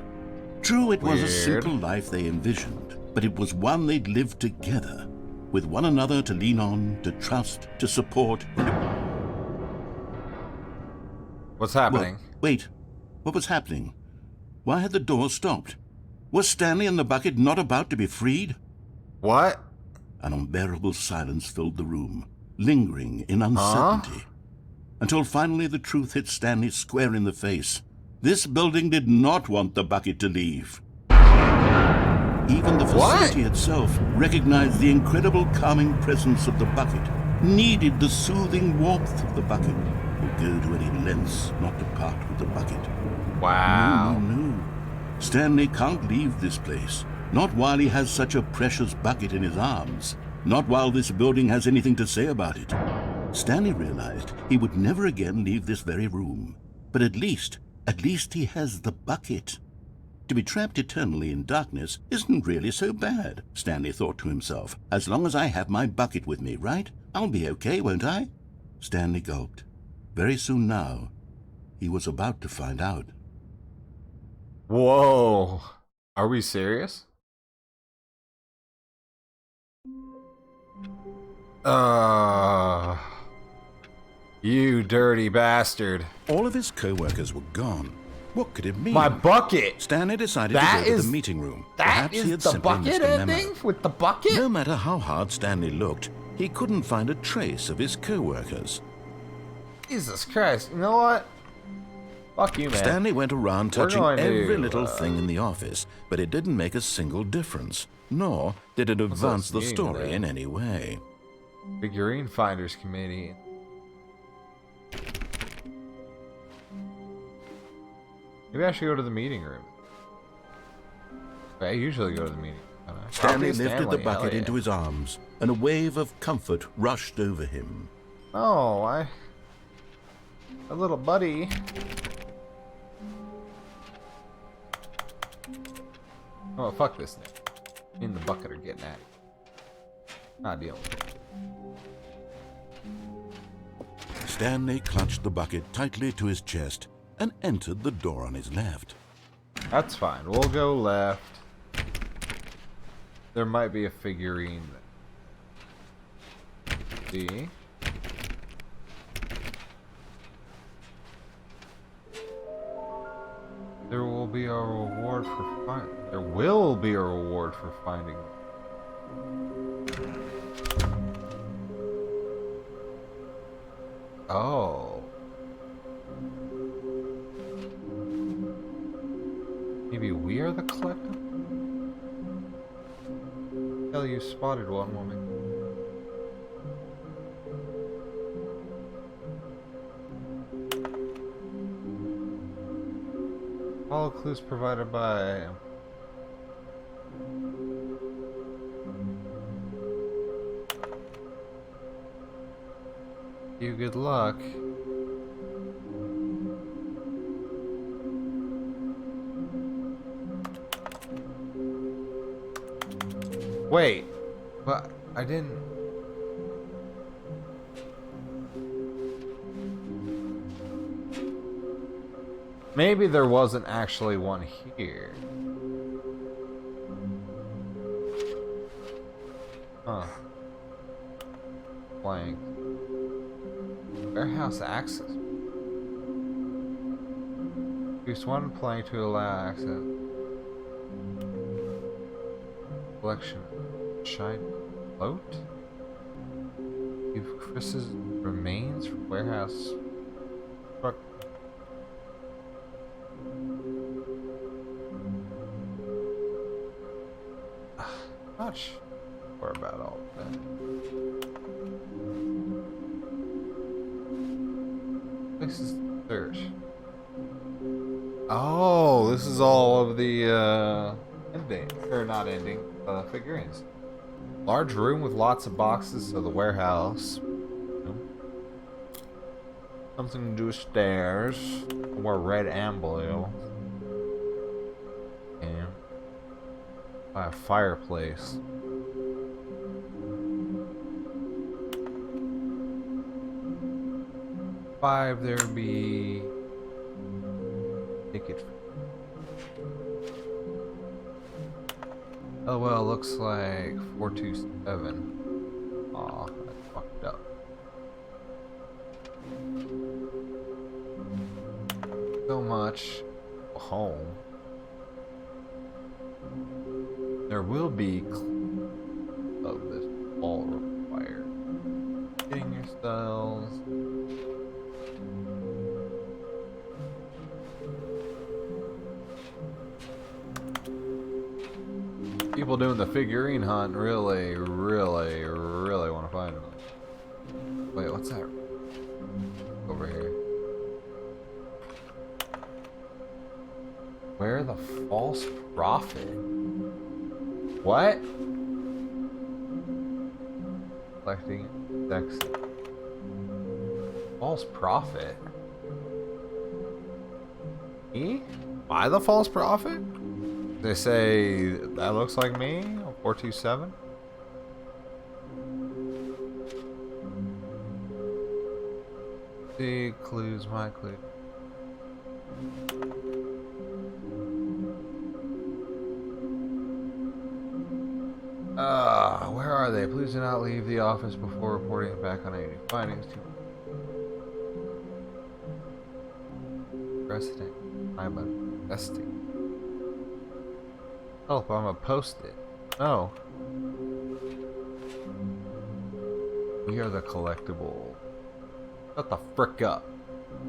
True, it was a Weird. simple life they envisioned, but it was one they'd lived together. with one another to lean on, to trust, to support. What's happening? Wait, what was happening? Why had the door stopped? Was Stanley and the bucket not about to be freed? What? An unbearable silence filled the room, lingering in uncertainty. Until finally the truth hit Stanley square in the face. This building did not want the bucket to leave. Even the facility itself recognized the incredible calming presence of the bucket, needed the soothing warmth of the bucket, would go to any lengths not to part with the bucket. Wow. No. Stanley can't leave this place. Not while he has such a precious bucket in his arms. Not while this building has anything to say about it. Stanley realized he would never again leave this very room. But at least he has the bucket. To be trapped eternally in darkness isn't really so bad, Stanley thought to himself. As long as I have my bucket with me, right? I'll be okay, won't I? Stanley gulped. Very soon now, he was about to find out. Whoa. Are we serious? You dirty bastard. All of his co-workers were gone. What could it mean? My bucket! Stanley decided to go to the meeting room. That Perhaps is he had the simply missed bucket a memo. ending? With the bucket? No matter how hard Stanley looked, he couldn't find a trace of his co-workers. Jesus Christ. You know what? Fuck you, man. Stanley went around touching every to, little thing in the office, but it didn't make a single difference, nor did it advance the story in any way. Figurine Finders Committee. Maybe I should go to the meeting room. I usually go to the meeting room. Stanley lifted the bucket into his arms, and a wave of comfort rushed over him. Oh, a little buddy. Oh, fuck this thing. Me and the bucket are getting at it. Not dealing with it. Stanley clutched the bucket tightly to his chest and entered the door on his left. That's fine. We'll go left. There might be a figurine there. See? There will be a reward for There will be a reward for finding. Oh. Maybe we are the collector? Tell you spotted one woman. Follow clues provided by you. Good luck. Wait, but I didn't. Maybe there wasn't actually one here. Huh. Blank. Warehouse access. Use one plank to allow access. Collection. Shine float? Use Chris's remains from warehouse. Truck. Not sure about all of that. This is search. Oh, this is all of the ending, or not ending, figurines. Large room with lots of boxes, so the warehouse. Something to do with stairs. More red and blue. And by a fireplace. Five, there'd be ticket. Oh well, looks like 427. much home. There will be of this all required. Getting yourselves. People doing the figurine hunt really want to find them. Wait, what's that? Over here. Where the false prophet? What? Collecting sex. False prophet? Me? Am I the false prophet? They say that looks like me on 427. See clues, my clue. Where are they? Please do not leave the office before reporting back on any findings. Resting. I'm investing. Oh, I'm a post-it. Oh. We are the collectible. Shut the frick up.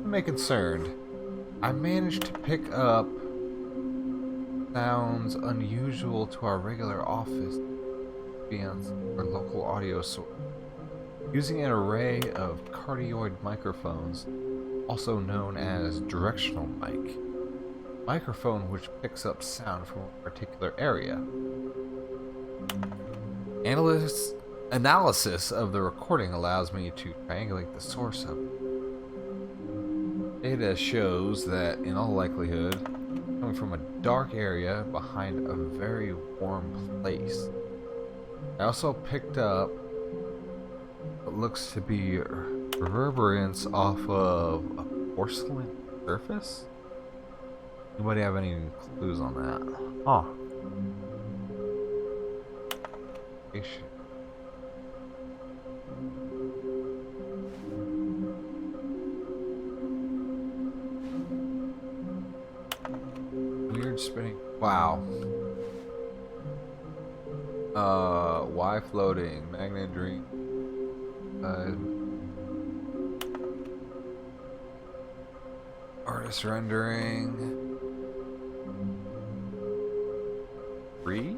I'm concerned. I managed to pick up sounds unusual to our regular office ambience or local audio source. Using an array of cardioid microphones, also known as directional mic. Microphone which picks up sound from a particular area. Analysis of the recording allows me to triangulate the source of it. Data shows that, in all likelihood, coming from a dark area behind a very warm place. I also picked up what looks to be reverberance off of a porcelain surface. Anybody have any clues on that? Oh. Weird spinning. Wow. Why floating? Magnet dream. Artist rendering. Free?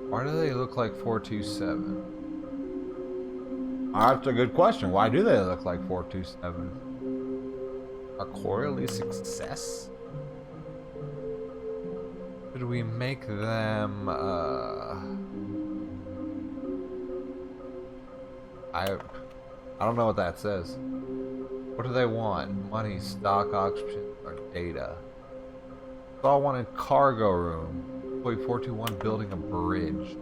Why do they look like 427? That's a good question. Why do they look like 427? A quarterly success? Should we make them, I don't know what that says. What do they want? Money, stock, options, or data? Saw one in cargo room. Employee 421 building a bridge.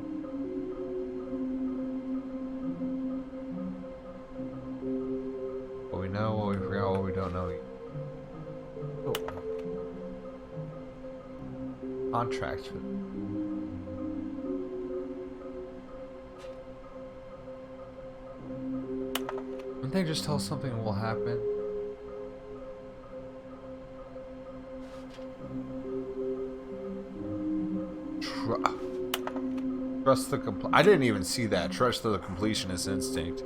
What we know, what we forgot, what we don't know yet. Oh. Contracts for Wouldn't they just tell us something will happen? Trust the I didn't even see that. Trust the completionist instinct.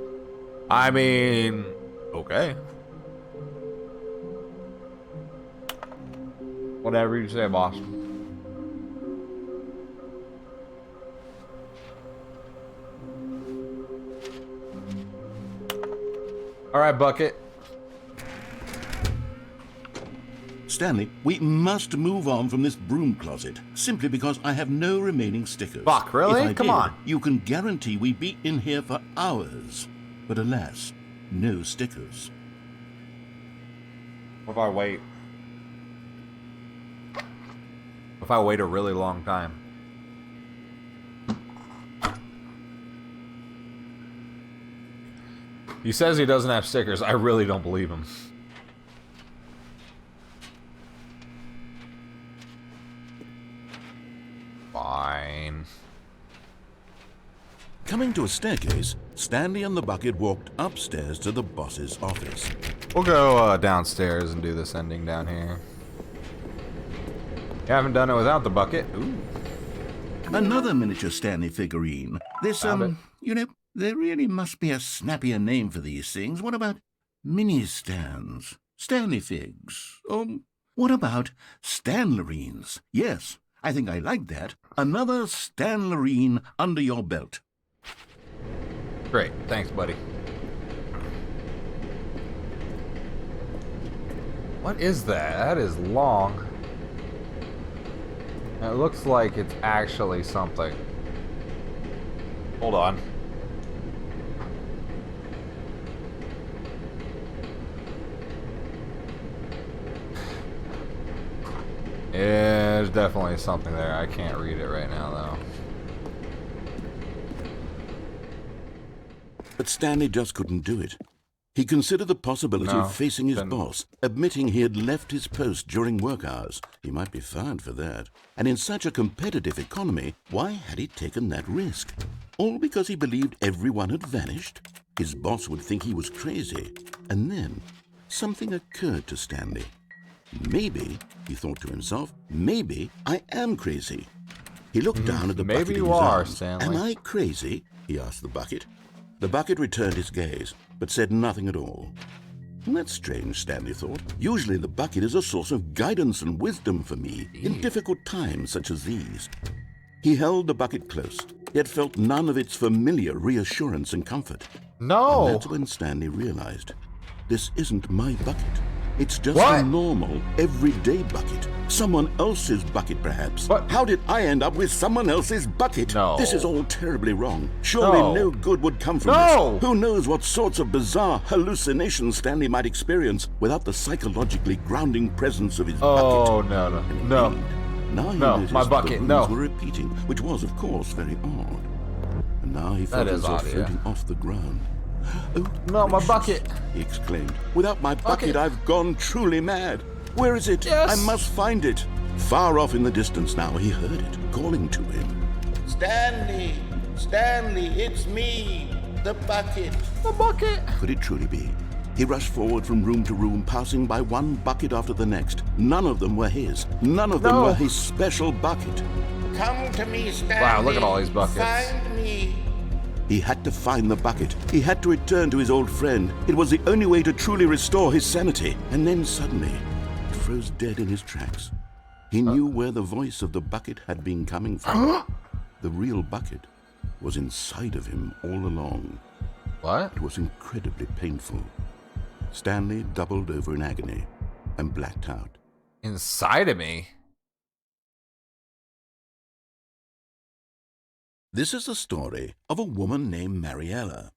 I mean, okay. Whatever you say, boss. All right, Bucket. Stanley, we must move on from this broom closet, simply because I have no remaining stickers. Fuck, really? If I Come did, on. You can guarantee we'd be in here for hours. But alas, no stickers. What if I wait? If I wait a really long time? He says he doesn't have stickers. I really don't believe him. Fine. Coming to a staircase, Stanley and the bucket walked upstairs to the boss's office. We'll go downstairs and do this ending down here. You haven't done it without the bucket. Ooh. Another miniature Stanley figurine. This, you know, there really must be a snappier name for these things. What about mini-stands? Stanley figs? What about Stanlerines? Yes, I think I like that. Another Stanlerine under your belt. Great. Thanks, buddy. What is that? That is long. It looks like it's actually something. Hold on. Yeah, there's definitely something there. I can't read it right now, though. But Stanley just couldn't do it. He considered the possibility of facing his boss, admitting he had left his post during work hours. He might be fired for that. And in such a competitive economy, why had he taken that risk? All because he believed everyone had vanished? His boss would think he was crazy. And then, something occurred to Stanley. Maybe, he thought to himself, maybe I am crazy. He looked down at the bucket in his arms. Stanley. Am I crazy? He asked the bucket. The bucket returned his gaze, but said nothing at all. That's strange, Stanley thought. Usually the bucket is a source of guidance and wisdom for me in difficult times such as these. He held the bucket close, yet felt none of its familiar reassurance and comfort. No! And that's when Stanley realized, this isn't my bucket. It's just What? a normal, everyday bucket. Someone else's bucket, perhaps. What? How did I end up with someone else's bucket? No. This is all terribly wrong. Surely no good would come from No. this. Who knows what sorts of bizarre hallucinations Stanley might experience without the psychologically grounding presence of his bucket. Oh, no, no, no. Now he No, noticed my bucket, the no. rooms were repeating, which was, of course, very odd. And now he felt That is himself odd, yeah. floating off the ground. Oh, No, my gracious, bucket. he exclaimed. Without my bucket, Bucket. I've gone truly mad. Where is it? Yes. I must find it. Far off in the distance now, he heard it, calling to him. Stanley! Stanley, it's me! The bucket! The bucket. Could it truly be? He rushed forward from room to room, passing by one bucket after the next. None of them were his. None of them No. were his special bucket. Come to me, Stanley! Wow, look at all these buckets. Find me! He had to find the bucket. He had to return to his old friend. It was the only way to truly restore his sanity. And then suddenly, he froze dead in his tracks. He knew where the voice of the bucket had been coming from. The real bucket was inside of him all along. What? It was incredibly painful. Stanley doubled over in agony and blacked out. Inside of me? This is the story of a woman named Mariella.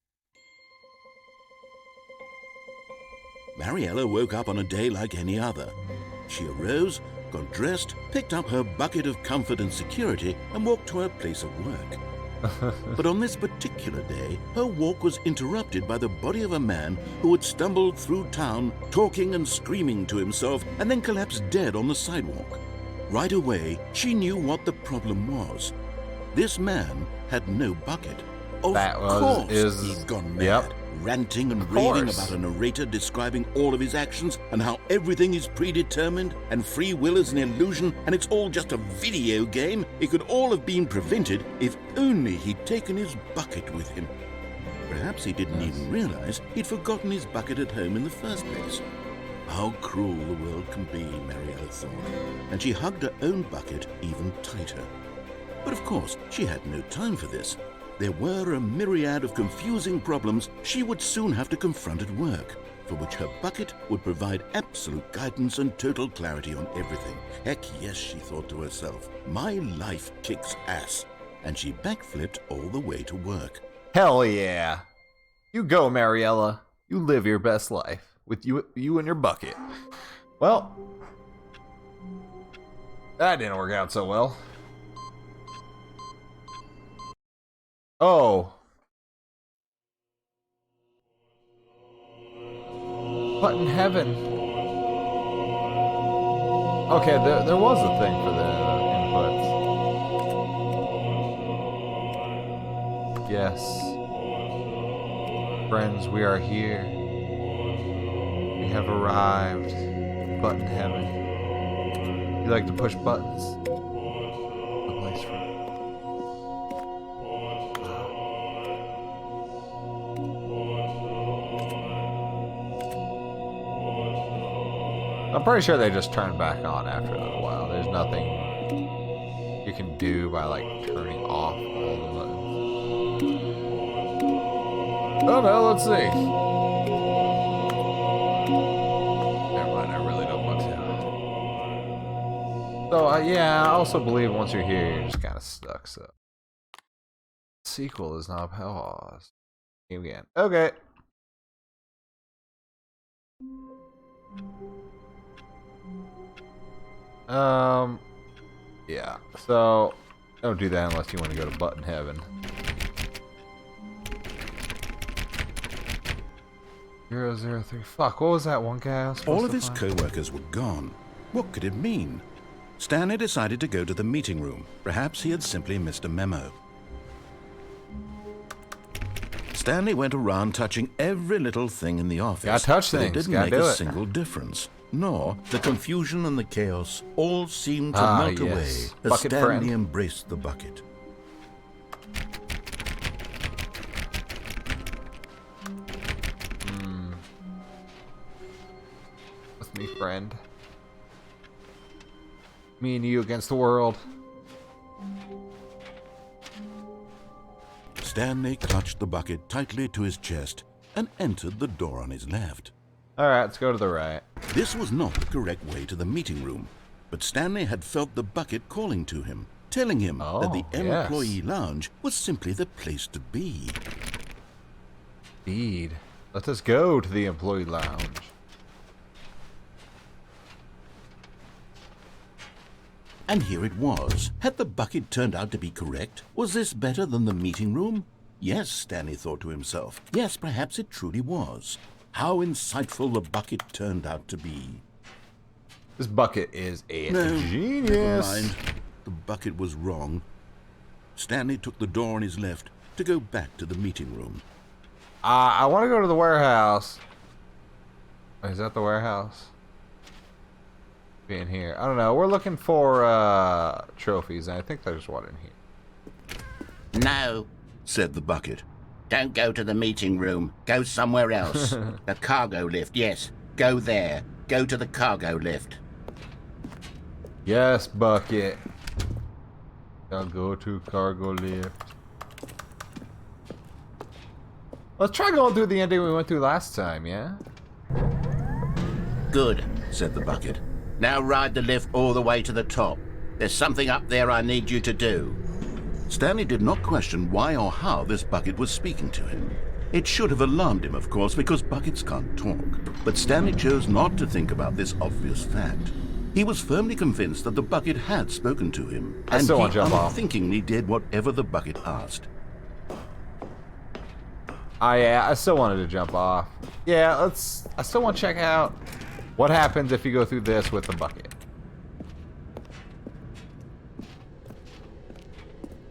Mariella woke up on a day like any other. She arose, got dressed, picked up her bucket of comfort and security, and walked to her place of work. But on this particular day, her walk was interrupted by the body of a man who had stumbled through town, talking and screaming to himself, and then collapsed dead on the sidewalk. Right away, she knew what the problem was. This man had no bucket. Of course he'd gone mad, Yep. ranting and Of raving course. about a narrator describing all of his actions and how everything is predetermined and free will is an illusion and it's all just a video game. It could all have been prevented if only he'd taken his bucket with him. Perhaps he didn't even realize he'd forgotten his bucket at home in the first place. How cruel the world can be, Mariella thought, and she hugged her own bucket even tighter. But of course, she had no time for this. There were a myriad of confusing problems she would soon have to confront at work, for which her bucket would provide absolute guidance and total clarity on everything. Heck yes, she thought to herself, my life kicks ass. And she backflipped all the way to work. Hell yeah. You go, Mariella. You live your best life with you and your bucket. Well, that didn't work out so well. Oh. What in heaven? Okay, there was a thing for the inputs. Yes. Friends, we are here. We have arrived. Button heaven. You like to push buttons? The place for I'm pretty sure they just turn back on after a little while. There's nothing you can do by like turning off all the buttons. Oh no, let's see. Never mind, I really don't want to. So yeah, I also believe once you're here, you're just kind of stuck. So sequel is not paused. Game again. Okay. Yeah, so don't do that unless you want to go to button heaven. 003. Fuck, what was that one guy I was supposed All of to his find? co-workers were gone. What could it mean? Stanley decided to go to the meeting room. Perhaps he had simply missed a memo. Stanley went around touching every little thing in the office. Gotta touch but things, it didn't gotta make do a it. single difference. Nor the confusion and the chaos all seemed to melt away yes. as Bucket Stanley friend. embraced the bucket. With me, friend. Me and you against the world. Stanley clutched the bucket tightly to his chest and entered the door on his left. Alright, let's go to the right. This was not the correct way to the meeting room, but Stanley had felt the bucket calling to him, telling him that the yes. employee lounge was simply the place to be. Indeed. Let us go to the employee lounge. And here it was. Had the bucket turned out to be correct? Was this better than the meeting room? Yes, Stanley thought to himself. Yes, perhaps it truly was. How insightful the bucket turned out to be. This bucket is a No, genius. never mind. The bucket was wrong. Stanley took the door on his left to go back to the meeting room. I want to go to the warehouse. Is that the warehouse? Being here. I don't know. We're looking for trophies, and I think there's one in here. No, Said the bucket. don't go to the meeting room. Go somewhere else. The cargo lift, yes. Go there. Go to the cargo lift. Yes, bucket. I'll go to cargo lift. Let's try going through the ending we went through last time, yeah? Good. Said the bucket. Now ride the lift all the way to the top. There's something up there I need you to do. Stanley did not question why or how this bucket was speaking to him. It should have alarmed him, of course, because buckets can't talk. But Stanley chose not to think about this obvious fact. He was firmly convinced that the bucket had spoken to him, I and still he want to jump off. unthinkingly did whatever the bucket asked. Yeah, I still wanted to jump off. Yeah, I still want to check out what happens if you go through this with the bucket.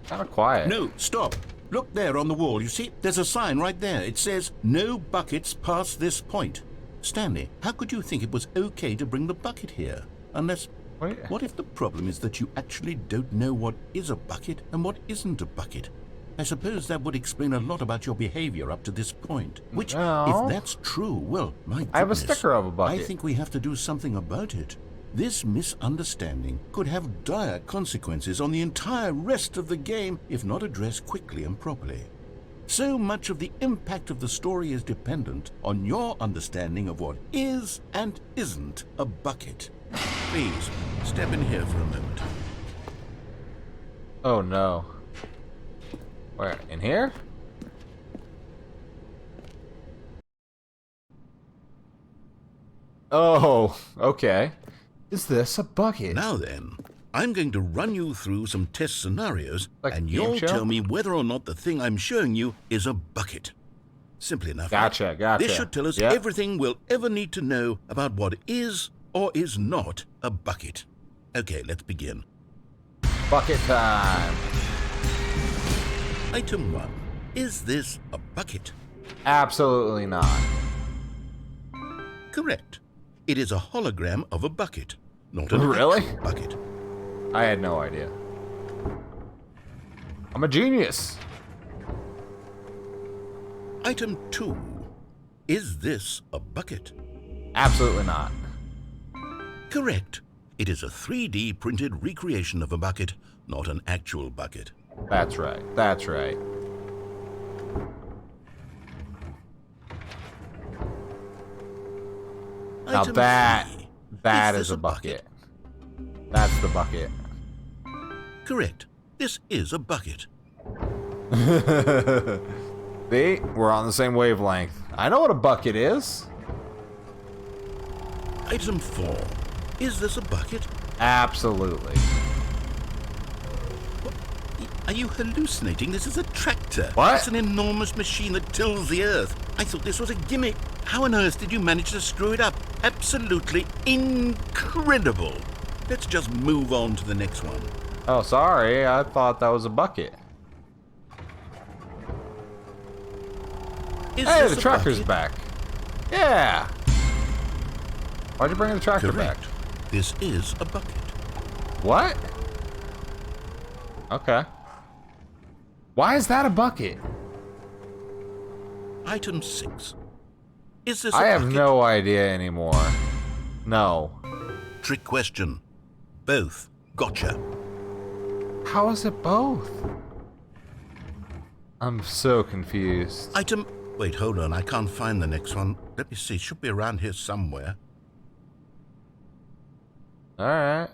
Kind of quiet. No, stop. Look there on the wall. You see, there's a sign right there. It says, "No buckets past this point." Stanley, how could you think it was okay to bring the bucket here? Unless, Wait. what if the problem is that you actually don't know what is a bucket and what isn't a bucket? I suppose that would explain a lot about your behavior up to this point. Which, No. if that's true, well, my goodness. I have a sticker of a bucket. I think we have to do something about it. This misunderstanding could have dire consequences on the entire rest of the game if not addressed quickly and properly. So much of the impact of the story is dependent on your understanding of what is and isn't a bucket. Please, step in here for a moment. Oh no. Where? In here? Oh, okay. Is this a bucket? Now then, I'm going to run you through some test scenarios, Like a and game you'll show? tell me whether or not the thing I'm showing you is a bucket. Simple enough. Gotcha, gotcha. This should tell us Yep. everything we'll ever need to know about what is or is not a bucket. Okay, let's begin. Bucket time. Item 1. Is this a bucket? Absolutely not. Correct. It is a hologram of a bucket, not an Really? actual bucket. I had no idea. I'm a genius. Item 2. Is this a bucket? Absolutely not. Correct. It is a 3D printed recreation of a bucket, not an actual bucket. That's right. That's right. Now Item that 3. is this a bucket. That's the bucket. Correct. This is a bucket. See, we're on the same wavelength. I know what a bucket is. Item 4. Is this a bucket? Absolutely. Are you hallucinating? This is a tractor. What? It's an enormous machine that tills the earth. I thought this was a gimmick. How on earth did you manage to screw it up? Absolutely incredible. Let's just move on to the next one. Oh, sorry. I thought that was a bucket. Is Hey, this the a tractor's bucket? back. Yeah. Why'd you bring the tractor Correct. back? This is a bucket. What? Okay. Why is that a bucket? Item 6. Is this a I have bucket? no idea anymore. No. Trick question. Both. Gotcha. How is it both? I'm so confused. Item... Wait, hold on. I can't find the next one. Let me see. It should be around here somewhere. Alright.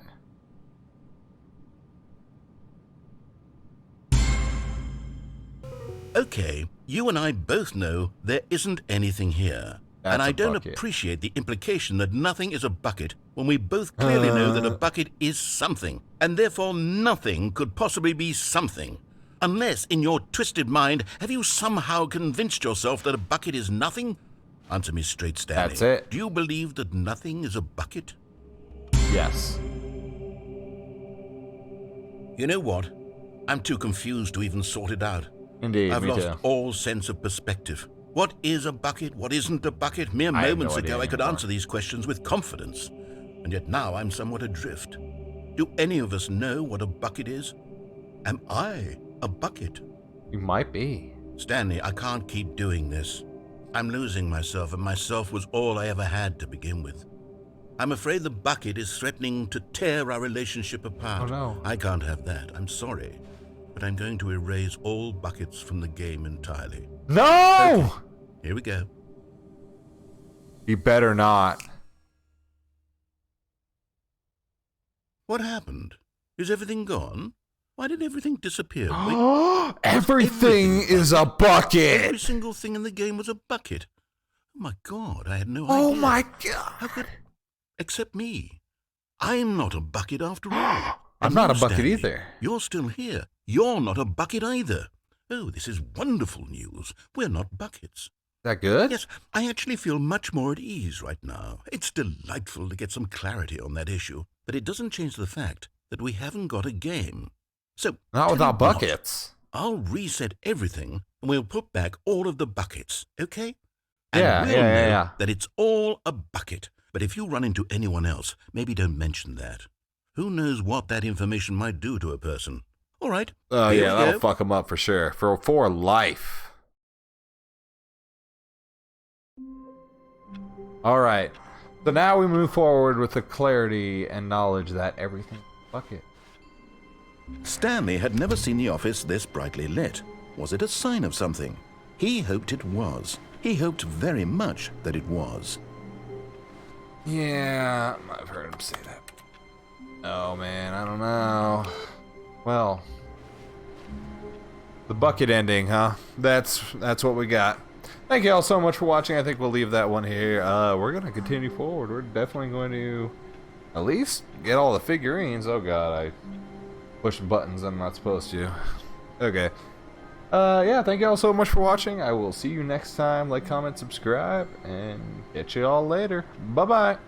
Okay, you and I both know there isn't anything here. That's and I a don't bucket. appreciate the implication that nothing is a bucket when we both clearly know that a bucket is something, and therefore nothing could possibly be something. Unless, in your twisted mind, have you somehow convinced yourself that a bucket is nothing? Answer me straight, Stanley. That's it. Do you believe that nothing is a bucket? Yes. You know what? I'm too confused to even sort it out. Indeed, I've me lost too. all sense of perspective. What is a bucket? What isn't a bucket? Mere I have moments no idea ago I could anymore. answer these questions with confidence. And yet now I'm somewhat adrift. Do any of us know what a bucket is? Am I a bucket? You might be. Stanley, I can't keep doing this. I'm losing myself, and myself was all I ever had to begin with. I'm afraid the bucket is threatening to tear our relationship apart. Oh, no. I can't have that. I'm sorry. But I'm going to erase all buckets from the game entirely. No! Here we go. You better not. What happened? Is everything gone? Why did everything disappear? Everything everything is a Every bucket. single thing in the game was a bucket. Oh my God, I had no Oh idea. my god. How could... Except me. I'm not a bucket after all. I'm And not you, a bucket Stanley, either. You're still here. You're not a bucket either. Oh, this is wonderful news. We're not buckets. Is that good? Yes, I actually feel much more at ease right now. It's delightful to get some clarity on that issue, but it doesn't change the fact that we haven't got a game. So, Not tell you without what, buckets. I'll reset everything and we'll put back all of the buckets, okay? And Yeah, we'll yeah, know yeah. that it's all a bucket. But if you run into anyone else, maybe don't mention that. Who knows what that information might do to a person? All right. Oh here yeah, we that'll go. fuck them up for sure. For life. All right. So now we move forward with the clarity and knowledge that everything's a bucket. Stanley had never seen the office this brightly lit. Was it a sign of something? He hoped it was. He hoped very much that it was. Yeah, I've heard him say that. Oh man, I don't know. Well, the bucket ending, huh? That's what we got. Thank you all so much for watching. I think we'll leave that one here. We're gonna continue forward. We're definitely going to at least get all the figurines. Oh god, I pushed buttons I'm not supposed to. Okay. Yeah, thank you all so much for watching. I will see you next time. Like, comment, subscribe, and catch you all later. Bye bye.